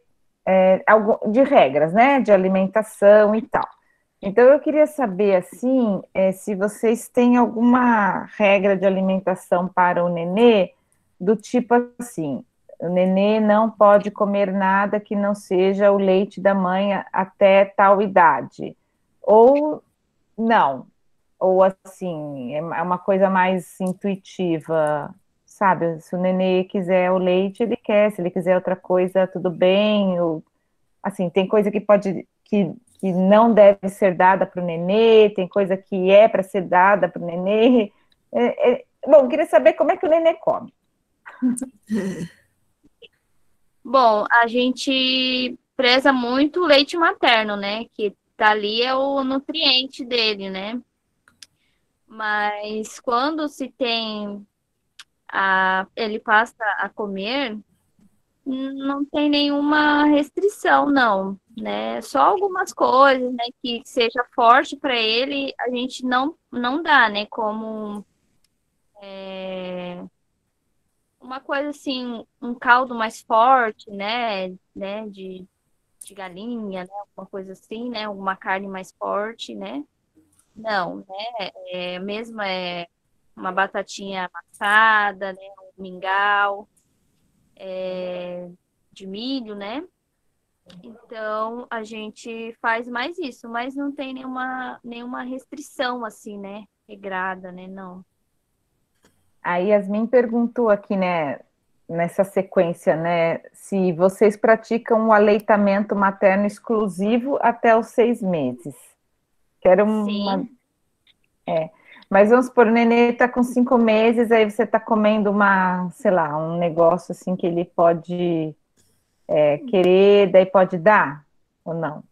de regras, né? De alimentação e tal. Então, eu queria saber, assim, se vocês têm alguma regra de alimentação para o nenê, do tipo assim, o nenê não pode comer nada que não seja o leite da mãe até tal idade. Ou não, ou assim, é uma coisa mais intuitiva, sabe? Se o nenê quiser o leite, ele quer, se ele quiser outra coisa, tudo bem, ou assim, tem coisa que não deve ser dada para o nenê, tem coisa que é para ser dada para o nenê. Bom, eu queria saber como é que o nenê come. Bom, a gente preza muito o leite materno, né? Que tá ali é o nutriente dele, né? Mas quando se tem ele passa a comer, não tem nenhuma restrição, não, né? Só algumas coisas, né, que seja forte para ele, a gente não dá, né? Como uma coisa assim, um caldo mais forte, né, de galinha, né, alguma coisa assim, né, alguma carne mais forte, né? Não, né? Mesmo uma batatinha amassada, né, um mingau de milho, né? Então, a gente faz mais isso, mas não tem nenhuma restrição, assim, né? Regrada, né? Não. A Yasmin perguntou aqui, né, nessa sequência, né, se vocês praticam o aleitamento materno exclusivo até os 6 meses. Quero uma. Sim. Mas vamos supor, o nenê está com 5 meses, aí você está comendo sei lá, um negócio assim que ele pode querer, daí pode dar ou não?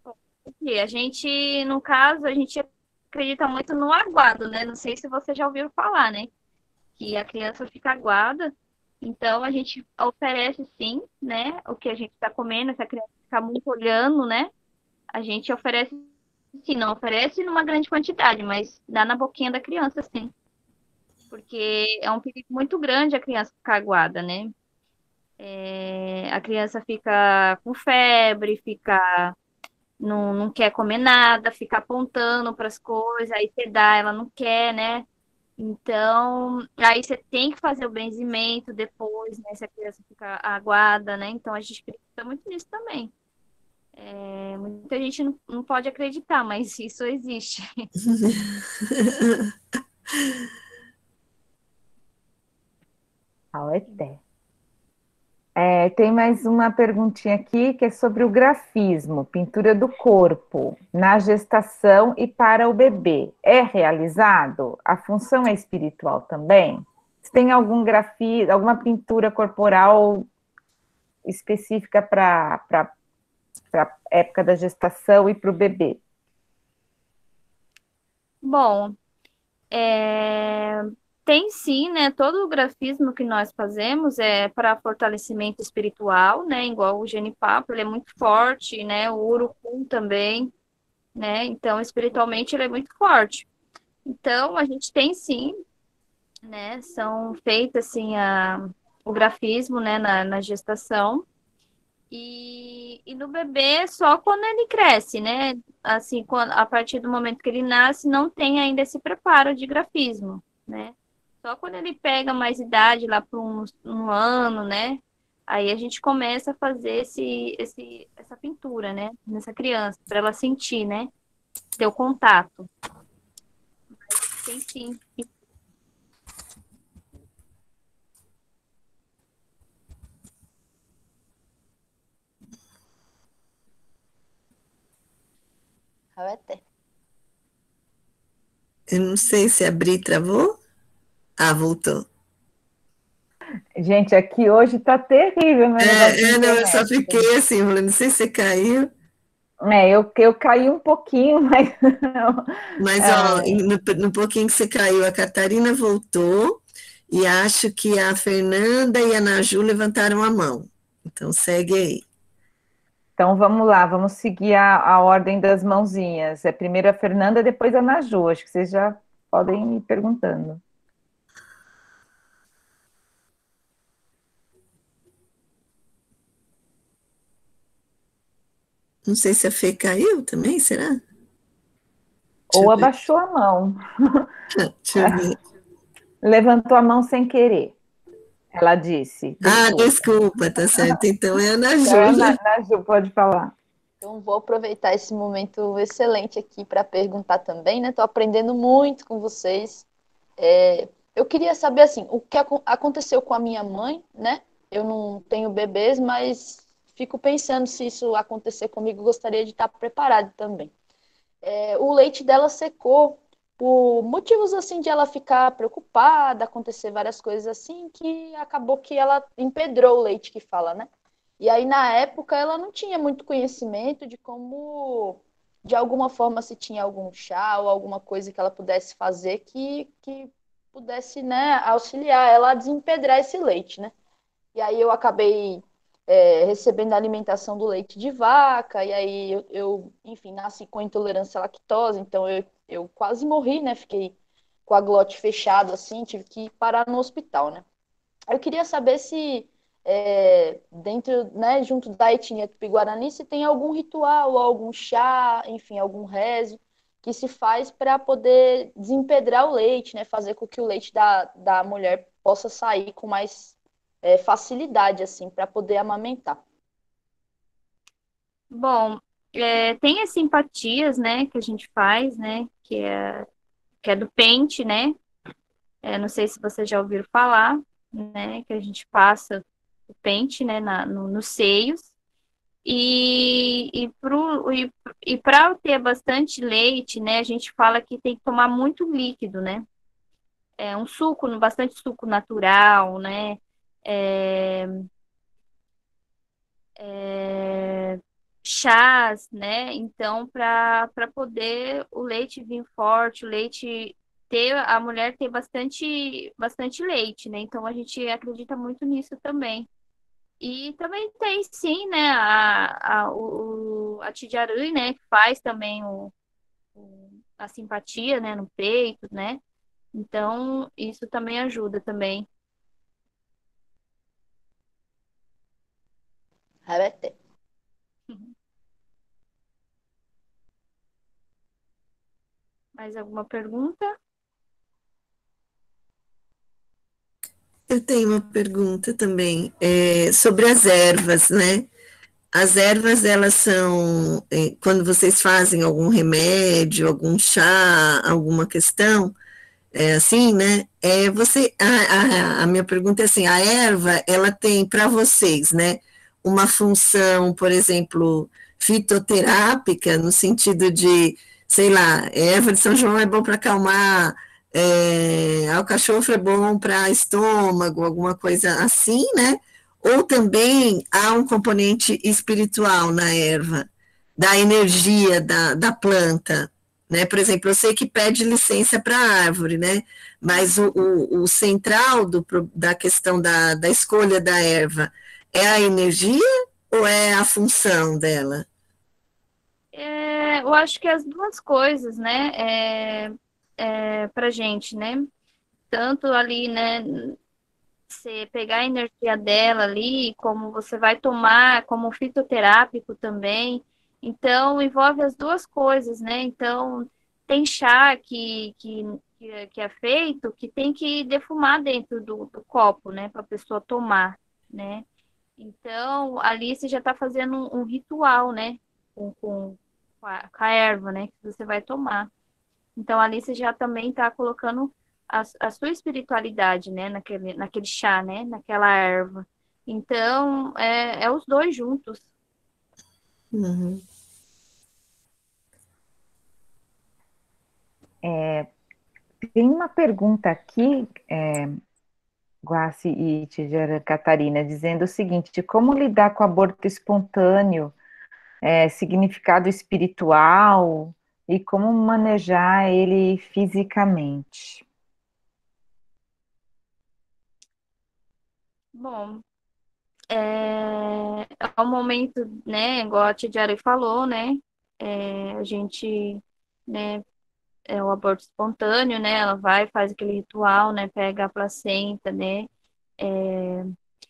E a gente, no caso, a gente acredita muito no aguado, né? Não sei se você já ouviu falar, né? Que a criança fica aguada. Então, a gente oferece sim, né? O que a gente está comendo, se a criança ficar muito olhando, né? A gente oferece sim, não oferece numa grande quantidade, mas dá na boquinha da criança, sim. Porque é um perigo muito grande a criança ficar aguada, né? A criança fica com febre, não quer comer nada, fica apontando para as coisas, aí você dá, ela não quer, né? Então, aí você tem que fazer o benzimento depois, né? Se a criança fica aguada, né? Então, a gente acredita muito nisso também. Muita gente não pode acreditar, mas isso existe. Até. Tem mais uma perguntinha aqui que é sobre o grafismo, pintura do corpo, na gestação e para o bebê. É realizado? A função é espiritual também? Se tem algum grafismo, alguma pintura corporal específica para a época da gestação e para o bebê? Bom, tem sim, né? Todo o grafismo que nós fazemos é para fortalecimento espiritual, né? Igual o genipapo, ele é muito forte, né? O urucum também, né? Então, espiritualmente, ele é muito forte. Então, a gente tem sim, né? São feitas, assim, o grafismo, né? Na gestação. E no bebê, só quando ele cresce, né? Assim, a partir do momento que ele nasce, não tem ainda esse preparo de grafismo, né? Só quando ele pega mais idade, lá por um ano, né? Aí a gente começa a fazer essa pintura, né? Nessa criança, para ela sentir, né? Ter o contato. Tem sim. Ravete. Eu não sei se a Bri travou. Ah, voltou. Gente, aqui hoje tá terrível meu negócio de Não, eu só internet. fiquei assim, falando, não sei se você caiu, Eu caí um pouquinho, mas mas ó, é, no pouquinho que você caiu, a Catarina voltou e acho que a Fernanda e a Naju levantaram a mão. Então segue aí. então vamos lá, vamos seguir a ordem das mãozinhas. É primeiro a Fernanda, depois a Naju. Acho que vocês já podem ir perguntando. Não sei se a Fê caiu também, será? Deixa Ou eu ver. abaixou a mão, Deixa eu ver. levantou a mão sem querer. Ela disse, Ah, desculpa. desculpa, tá certo. Então é a Então, Naju. Naju, pode falar. Então, vou aproveitar esse momento excelente aqui para perguntar também, né? Estou aprendendo muito com vocês. Eu queria saber, assim, o que aconteceu com a minha mãe, né? Eu não tenho bebês, mas fico pensando se isso acontecer comigo, gostaria de estar preparado também. O leite dela secou por motivos, assim, de ela ficar preocupada, acontecer várias coisas assim, que acabou que ela empedrou o leite que fala, né? E aí, na época, ela não tinha muito conhecimento de como, de alguma forma, se tinha algum chá ou alguma coisa que ela pudesse fazer que pudesse, né, auxiliar ela a desempedrar esse leite, né? E aí eu acabei recebendo a alimentação do leite de vaca, e aí enfim, nasci com intolerância à lactose, então eu quase morri, né? Fiquei com a glote fechada, assim, tive que parar no hospital, né? Eu queria saber se dentro, né, junto da etnia tupi-guarani, se tem algum ritual, algum chá, enfim, algum rezo que se faz para poder desempedrar o leite, né, fazer com que o leite da mulher possa sair com mais facilidade, assim, para poder amamentar. Bom, tem as simpatias, né, que a gente faz, né, que é do pente, né? Não sei se vocês já ouviram falar, né, que a gente passa o pente, né, nos seios. E para ter bastante leite, né, a gente fala que tem que tomar muito líquido, né? Um suco, bastante suco natural, né? É, chás, né? Então, para poder o leite vir forte, o leite ter a mulher ter bastante leite, né? Então a gente acredita muito nisso também. E também tem sim, né, a Tijarui, né, que faz também a simpatia, né, no peito, né? Então, isso também ajuda também. Revete. Mais alguma pergunta? Eu tenho uma pergunta também, sobre as ervas, né? As ervas, elas são, quando vocês fazem algum remédio, algum chá, alguma questão, assim, né? A minha pergunta é assim, a erva, ela tem para vocês, né? Uma função, por exemplo, fitoterápica, no sentido de, sei lá, erva de São João é bom para acalmar, alcachofra é bom para estômago, alguma coisa assim, né? Ou também há um componente espiritual na erva, da energia da planta, né? Por exemplo, eu sei que pede licença para a árvore, né? Mas o central da questão da escolha da erva é a energia ou é a função dela? Eu acho que as duas coisas, né, pra gente, né? Tanto ali, né, você pegar a energia dela ali, como você vai tomar, como fitoterápico também. Então, envolve as duas coisas, né? Então, tem chá que é feito que tem que defumar dentro do copo, né? Para a pessoa tomar, né? Então, ali você já está fazendo um ritual, né? Com a erva, né? Que você vai tomar. Então, ali você já também está colocando a sua espiritualidade, né? Naquele chá, né? Naquela erva. Então, é os dois juntos. Uhum. Tem uma pergunta aqui, Guaci e Tigera Catarina, dizendo o seguinte: como lidar com o aborto espontâneo, significado espiritual e como manejar ele fisicamente? Bom, é um momento, né? Igual a Tia falou, né? A gente, né? É o aborto espontâneo, né? Ela vai, faz aquele ritual, né? Pega a placenta, né?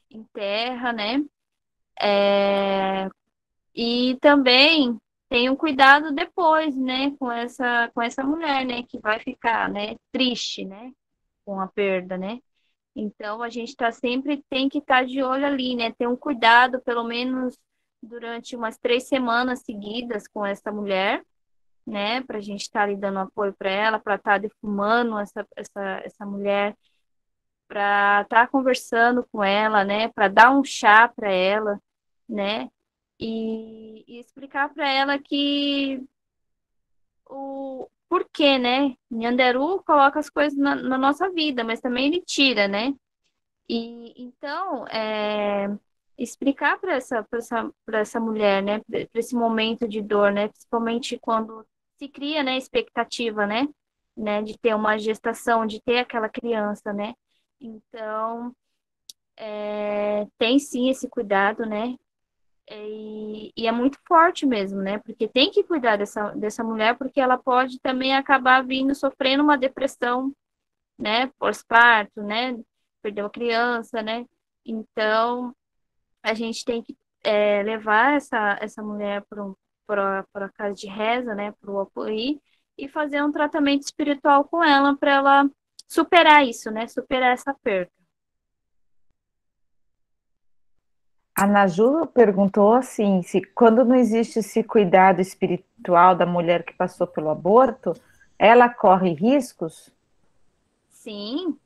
Enterra, né? E também tem um cuidado depois, né? Com essa mulher, né? Que vai ficar, né? Triste, né? Com a perda, né? Então a gente sempre tem que estar de olho ali, né? Ter um cuidado, pelo menos durante umas 3 semanas seguidas com essa mulher, né? Para a gente estar ali dando apoio para ela, para estar defumando essa mulher, para estar conversando com ela, né? Para dar um chá para ela, né? E explicar para ela que o porquê, né? Nyanderu coloca as coisas na nossa vida, mas também ele tira, né? E então, explicar para essa mulher, né, para esse momento de dor, né, principalmente quando se cria, né, expectativa, né, de ter uma gestação, de ter aquela criança, né. Então, tem sim esse cuidado, né, e é muito forte mesmo, né, porque tem que cuidar dessa mulher, porque ela pode também acabar vindo sofrendo uma depressão, né, pós-parto, né, perdeu a criança, né. Então, a gente tem que levar essa mulher para a casa de reza, né, para o Opoí, e fazer um tratamento espiritual com ela para ela superar isso, né, superar essa perda. A Naju perguntou assim, se quando não existe esse cuidado espiritual da mulher que passou pelo aborto, ela corre riscos? Sim,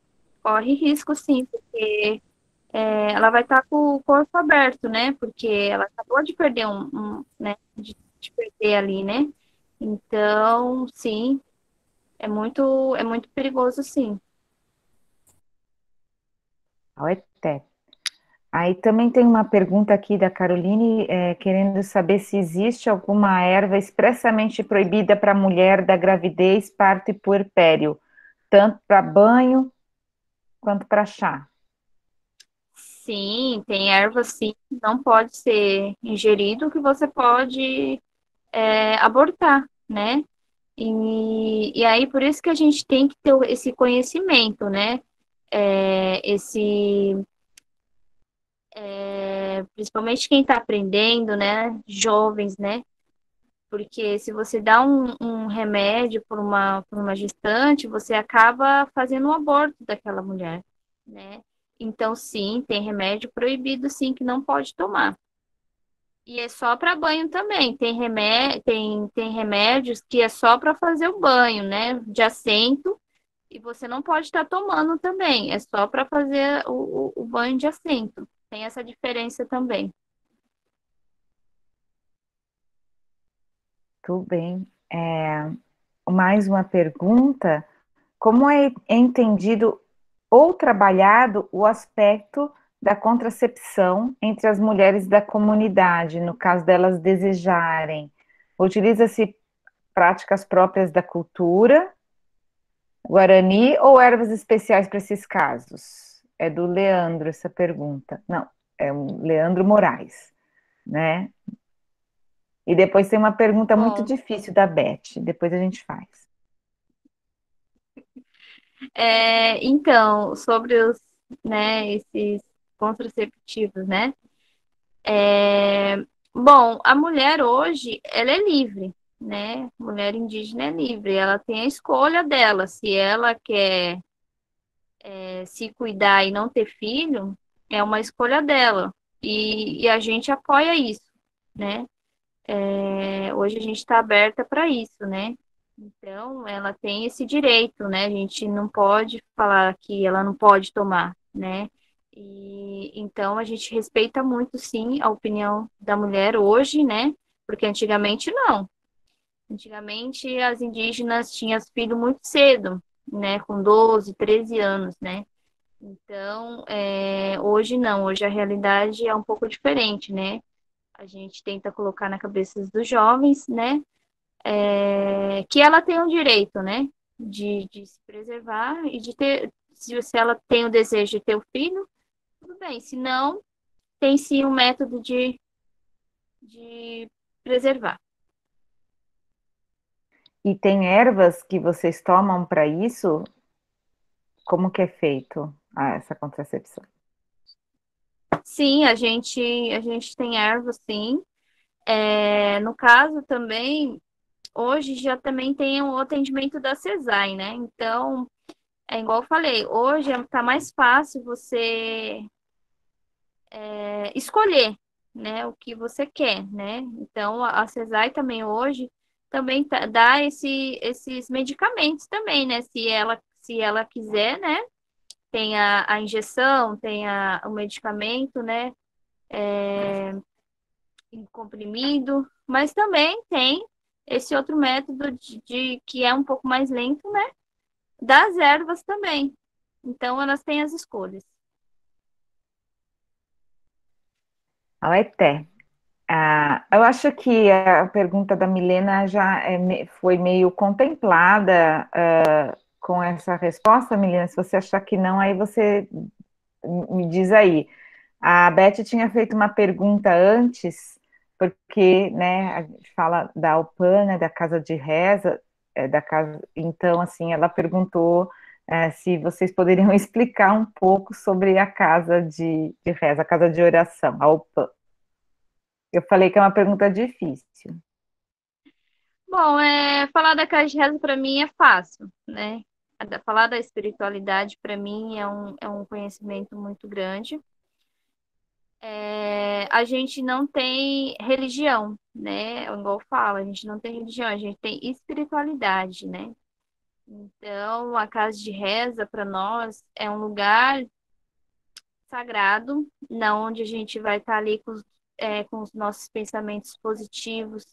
corre risco sim, porque ela vai estar com o corpo aberto, né, porque ela acabou de perder né, de perder ali, né, então, sim, é muito perigoso, sim. Até. Aí também tem uma pergunta aqui da Caroline, querendo saber se existe alguma erva expressamente proibida para a mulher da gravidez, parto e puerpério, tanto para banho quanto para chá. Sim, tem ervas sim que não pode ser ingerido, que você pode abortar, né? E aí, por isso que a gente tem que ter esse conhecimento, né? Principalmente quem está aprendendo, né? Jovens, né? Porque se você dá um remédio por uma gestante, você acaba fazendo um aborto daquela mulher, né? Então, sim, tem remédio proibido, sim, que não pode tomar. E é só para banho também. Tem remédios que é só para fazer o banho, né? De assento, e você não pode estar tomando também. É só para fazer o banho de assento. Tem essa diferença também. Tudo bem. Mais uma pergunta. Como é entendido ou trabalhado o aspecto da contracepção entre as mulheres da comunidade, no caso delas desejarem? Utiliza-se práticas próprias da cultura Guarani ou ervas especiais para esses casos? É do Leandro essa pergunta. Não, é o Leandro Moraes, né? E depois tem uma pergunta muito Bom, difícil da Beth, depois a gente faz. então, sobre né, esses contraceptivos, né? Bom, a mulher hoje, ela é livre, né? Mulher indígena é livre, ela tem a escolha dela. Se ela quer se cuidar e não ter filho, é uma escolha dela. E a gente apoia isso, né? Hoje a gente está aberta para isso, né? Então, ela tem esse direito, né? A gente não pode falar que ela não pode tomar, né? E então a gente respeita muito, sim, a opinião da mulher hoje, né? Porque antigamente não. Antigamente as indígenas tinham filho muito cedo, né? Com 12, 13 anos, né? Então, hoje não, hoje a realidade é um pouco diferente, né? A gente tenta colocar na cabeça dos jovens, né? Que ela tem o direito, né? De se preservar e de ter, se ela tem o desejo de ter o filho, tudo bem. Se não, tem sim um método de preservar. E tem ervas que vocês tomam para isso? Como que é feito essa contracepção? Sim, a gente tem ervas, sim. No caso também, hoje já também tem o atendimento da CESAI, né? Então, é igual eu falei, hoje está mais fácil você escolher, né, o que você quer, né? Então, a CESAI também hoje também dá esses medicamentos também, né? Se ela quiser, né? Tem a injeção, tem o medicamento, né? Em comprimido, mas também tem esse outro método de que é um pouco mais lento, né? Das ervas também. Então, elas têm as escolhas. Até. Eu acho que a pergunta da Milena já foi meio contemplada com essa resposta, Milena. Se você achar que não, aí você me diz aí. A Beth tinha feito uma pergunta antes, porque, né, a gente fala da Alpana, da casa de reza, da casa, então, assim, ela perguntou se vocês poderiam explicar um pouco sobre a casa de reza, a casa de oração, a Alpan. Eu falei que é uma pergunta difícil. Bom, falar da casa de reza para mim é fácil, né? Falar da espiritualidade para mim é um conhecimento muito grande. A gente não tem religião, né? Igual eu falo, a gente não tem religião, a gente tem espiritualidade, né? Então, a casa de reza para nós é um lugar sagrado, na onde a gente vai estar ali com os nossos pensamentos positivos,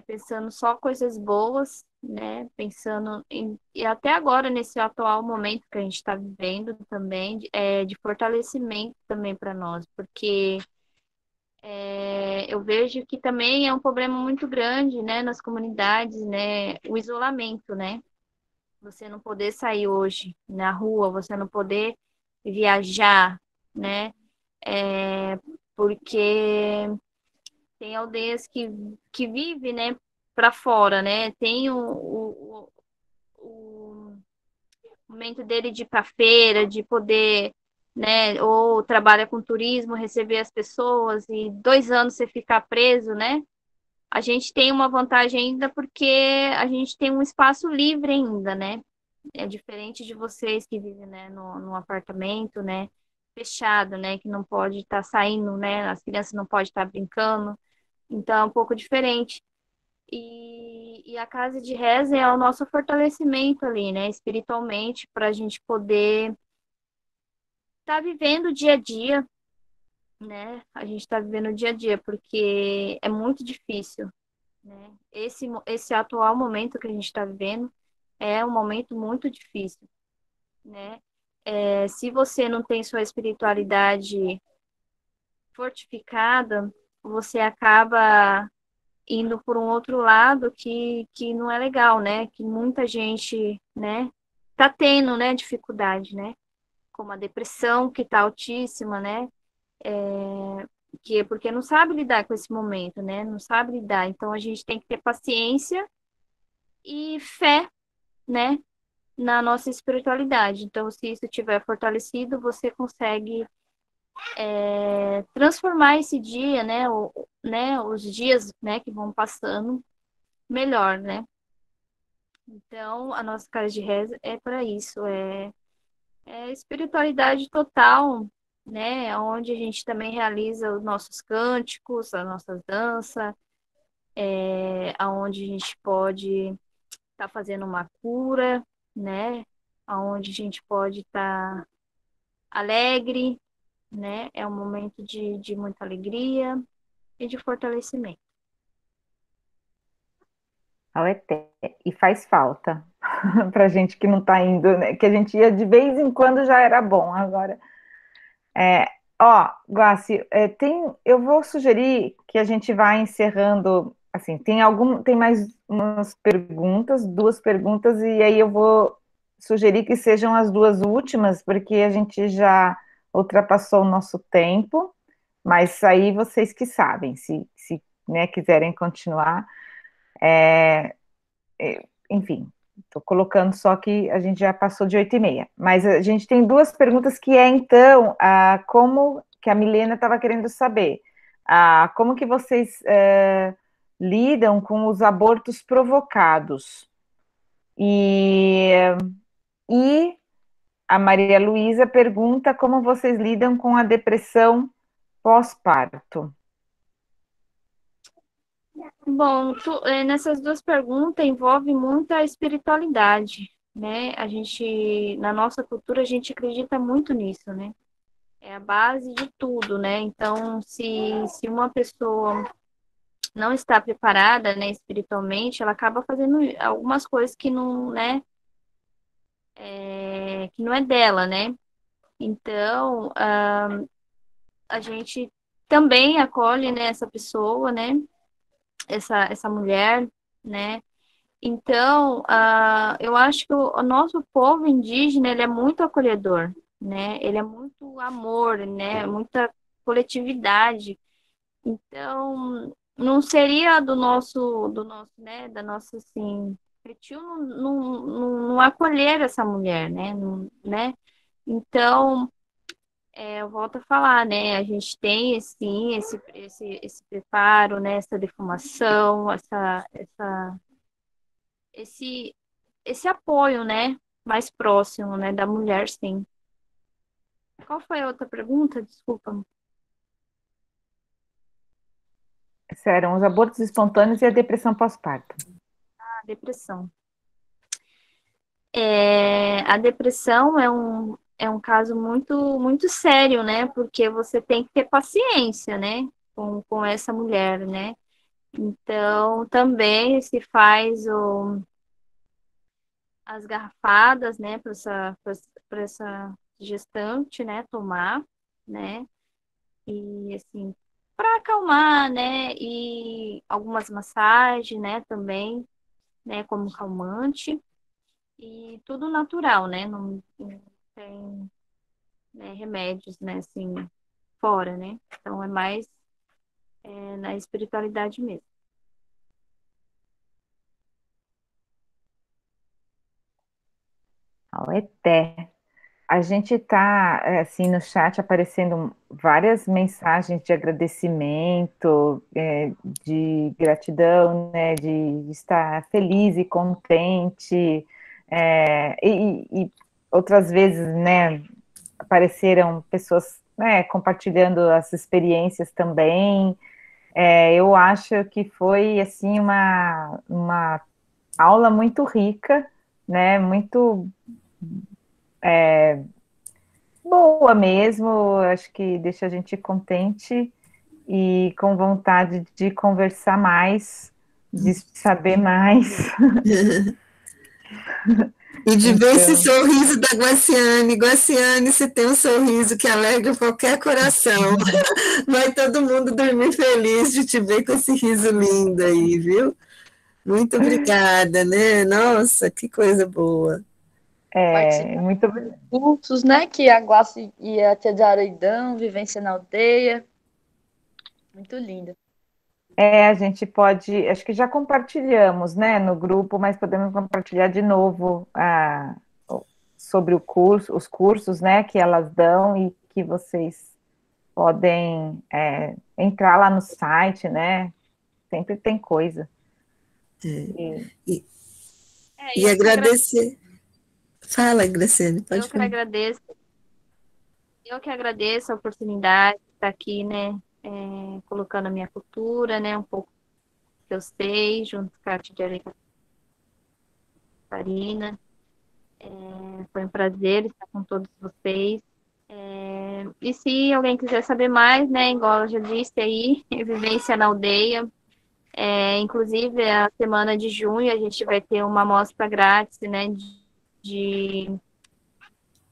pensando só coisas boas, né? Pensando e até agora, nesse atual momento que a gente está vivendo também, de fortalecimento também para nós, porque eu vejo que também é um problema muito grande, né, nas comunidades, né, o isolamento, né? Você não poder sair hoje na rua, você não poder viajar, né? Porque tem aldeias que vivem, né, para fora, né? Tem o momento dele de ir para feira, de poder, né, ou trabalha com turismo, receber as pessoas e 2 anos você ficar preso, né? A gente tem uma vantagem ainda porque a gente tem um espaço livre ainda, né? É diferente de vocês que vivem, né, no apartamento, né, fechado, né, que não pode estar saindo, né, as crianças não podem estar brincando, então é um pouco diferente. E a casa de reza é o nosso fortalecimento ali, né, espiritualmente, para a gente poder estar vivendo o dia a dia, né, a gente está vivendo o dia a dia, porque é muito difícil, né, esse atual momento que a gente está vivendo é um momento muito difícil, né, se você não tem sua espiritualidade fortificada, você acaba indo por um outro lado que não é legal, né? Que muita gente, né, tá tendo, né, dificuldade, né? Como a depressão, que tá altíssima, né? Que é porque não sabe lidar com esse momento, né? Não sabe lidar. Então a gente tem que ter paciência e fé, né? na nossa espiritualidade. Então, se isso estiver fortalecido, você consegue transformar esse dia, né, os dias, né, que vão passando melhor, né? Então, a nossa casa de reza é para isso, é espiritualidade total, né? Onde a gente também realiza os nossos cânticos, as nossas danças, aonde a gente pode estar fazendo uma cura, né? Aonde a gente pode estar alegre, né? É um momento de muita alegria e de fortalecimento. Até, e faz falta para gente que não está indo, né? Que a gente ia de vez em quando já era bom. Agora, Guaci, eu vou sugerir que a gente vá encerrando. Assim, tem mais umas perguntas, duas perguntas, e aí eu vou sugerir que sejam as duas últimas, porque a gente já ultrapassou o nosso tempo, mas aí vocês que sabem, se né, quiserem continuar. Enfim, estou colocando só que a gente já passou de 8h30. Mas a gente tem duas perguntas que então, como que a Milena estava querendo saber, como que vocês lidam com os abortos provocados? E a Maria Luísa pergunta como vocês lidam com a depressão pós-parto. Bom, nessas duas perguntas envolve muita espiritualidade, né? Na nossa cultura, a gente acredita muito nisso, né? É a base de tudo, né? Então, se uma pessoa não está preparada, né, espiritualmente, ela acaba fazendo algumas coisas que não, né, que não é dela, né? Então, a gente também acolhe, né, essa pessoa, né? Essa mulher, né? Então, eu acho que o nosso povo indígena, ele é muito acolhedor, né? Ele é muito amor, né? Muita coletividade. Então, não seria do nosso, né? Da nossa, assim, feitio não acolher essa mulher, né? Né? Então, eu volto a falar, né? A gente tem, sim, esse preparo, né? Essa defumação, esse, esse apoio, né, mais próximo, né, da mulher, sim. Qual foi a outra pergunta? Desculpa. Eram os abortos espontâneos e a depressão pós-parto. A depressão. A depressão é um caso muito, muito sério, né, porque você tem que ter paciência, né, com essa mulher, né. Então, também se faz as garrafadas, né, para essa gestante, né, tomar, né, e assim, para acalmar, né, e algumas massagens, né, também, né, como calmante, e tudo natural, né, não tem, né, remédios, né, assim, fora, né, então é mais na espiritualidade mesmo. Até. A gente está, assim, no chat aparecendo várias mensagens de agradecimento, de gratidão, né, de estar feliz e contente, e outras vezes, né, apareceram pessoas, né, compartilhando as experiências também. Eu acho que foi, assim, uma aula muito rica, né, muito boa mesmo, acho que deixa a gente contente e com vontade de conversar mais, de saber mais. E de ver esse Então, sorriso da Guaciane. Guaciane, você tem um sorriso que alegra qualquer coração. Vai todo mundo dormir feliz de te ver com esse riso lindo aí, viu? Muito obrigada, né? Nossa, que coisa boa. Participar muito dos cursos, né? Que a Guaci e a Tia de Areidão, Vivência na Aldeia. Muito linda. a gente pode, acho que já compartilhamos, né, no grupo, mas podemos compartilhar de novo sobre os cursos, né, que elas dão e que vocês podem entrar lá no site, né? Sempre tem coisa. E agradecer. Fala, Graciane, pode falar. Eu que agradeço a oportunidade de estar aqui, né, colocando a minha cultura, né, um pouco que eu sei, junto com a Tia Catarina. Foi um prazer estar com todos vocês. E se alguém quiser saber mais, né, igual eu já disse aí, Vivência na Aldeia, inclusive a semana de junho a gente vai ter uma amostra grátis, né,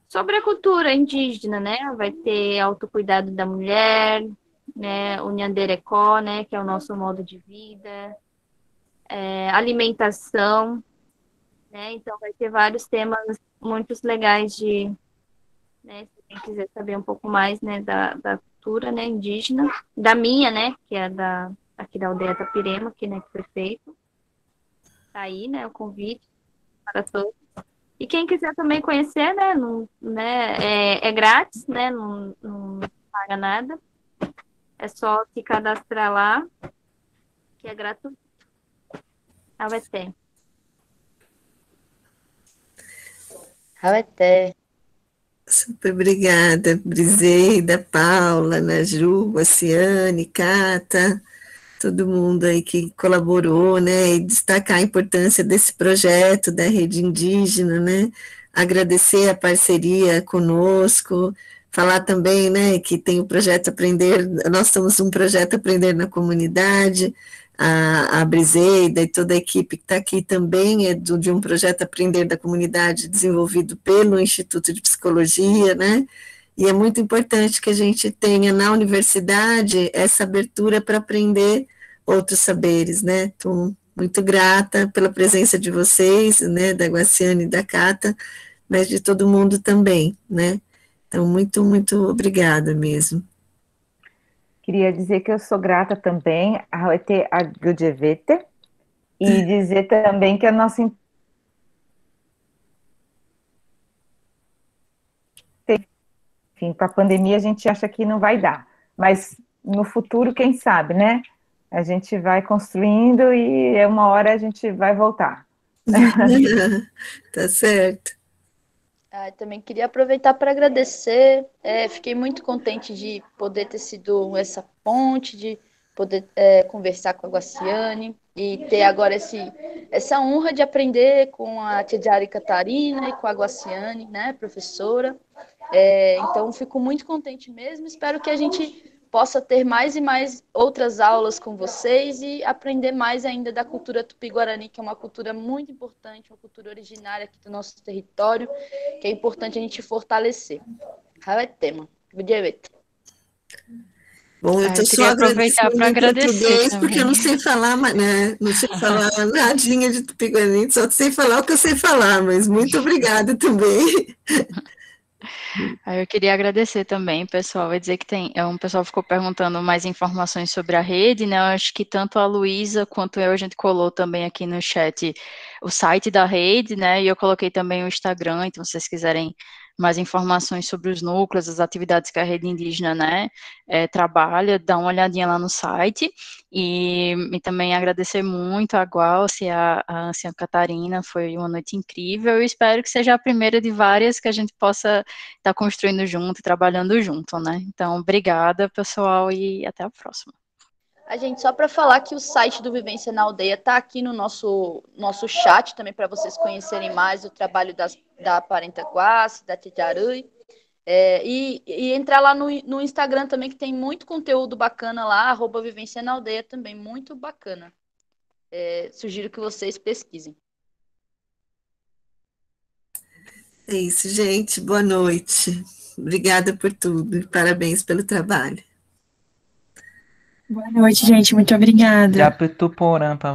sobre a cultura indígena, né, vai ter autocuidado da mulher, né, o Nhanderecó, né, que é o nosso modo de vida, alimentação, né, então vai ter vários temas muito legais né, se quem quiser saber um pouco mais, né, da cultura, né, indígena, da minha, né, que é aqui da aldeia Tapirema, que, né, que foi feito. Tá aí, né, o convite para todos. E quem quiser também conhecer, né, é grátis, né, não paga nada. É só se cadastrar lá, que é gratuito. Awete. Awete. Super obrigada, Briseida, Paula, Naju, Oceane, Cata, todo mundo aí que colaborou, né, e destacar a importância desse projeto da Rede Indígena, né, agradecer a parceria conosco, falar também, né, que tem o projeto Aprender, nós temos um projeto Aprender na Comunidade, a Briseida e toda a equipe que está aqui também é de um projeto Aprender da Comunidade desenvolvido pelo Instituto de Psicologia, né, e é muito importante que a gente tenha na universidade essa abertura para aprender outros saberes, né? Estou muito grata pela presença de vocês, né, da Guaciane e da Cata, mas de todo mundo também, né? Então, muito, muito obrigada mesmo. Queria dizer que eu sou grata também ao ET Agudjevete e dizer também que a nossa enfim, para a pandemia a gente acha que não vai dar, mas no futuro, quem sabe, né? A gente vai construindo e uma hora a gente vai voltar. Tá certo. Também queria aproveitar para agradecer. Fiquei muito contente de poder ter sido essa ponte, de poder conversar com a Guaciane e ter agora essa honra de aprender com a Tia Diária Catarina e com a Guaciane, né, professora. Então, fico muito contente mesmo. Espero que a gente possa ter mais e mais outras aulas com vocês e aprender mais ainda da cultura tupi-guarani, que é uma cultura muito importante, uma cultura originária aqui do nosso território, que é importante a gente fortalecer. tema. Bom, eu estou só aproveitar para agradecer também. Porque eu não sei falar, né? Não sei falar nadinha de tupi-guarani, só sei falar o que eu sei falar, mas muito obrigada também. Eu queria agradecer também, pessoal, e dizer que um pessoal ficou perguntando mais informações sobre a rede, né, eu acho que tanto a Luísa quanto eu, a gente colou também aqui no chat o site da rede, né, e eu coloquei também o Instagram, então se vocês quiserem mais informações sobre os núcleos, as atividades que a rede indígena, né, trabalha, dá uma olhadinha lá no site, e também agradecer muito a Gualce, a anciã Catarina, foi uma noite incrível, eu espero que seja a primeira de várias que a gente possa estar construindo junto, trabalhando junto, né, então obrigada, pessoal, e até a próxima. Gente, só para falar que o site do Vivência na Aldeia está aqui no nosso chat também para vocês conhecerem mais o trabalho da Parenta Guace, da Tijarui. E entrar lá no Instagram também, que tem muito conteúdo bacana lá, @Vivência na Aldeia também, muito bacana. Sugiro que vocês pesquisem. É isso, gente. Boa noite. Obrigada por tudo e parabéns pelo trabalho. Boa noite, gente. Muito obrigada. Já para Tuporã, para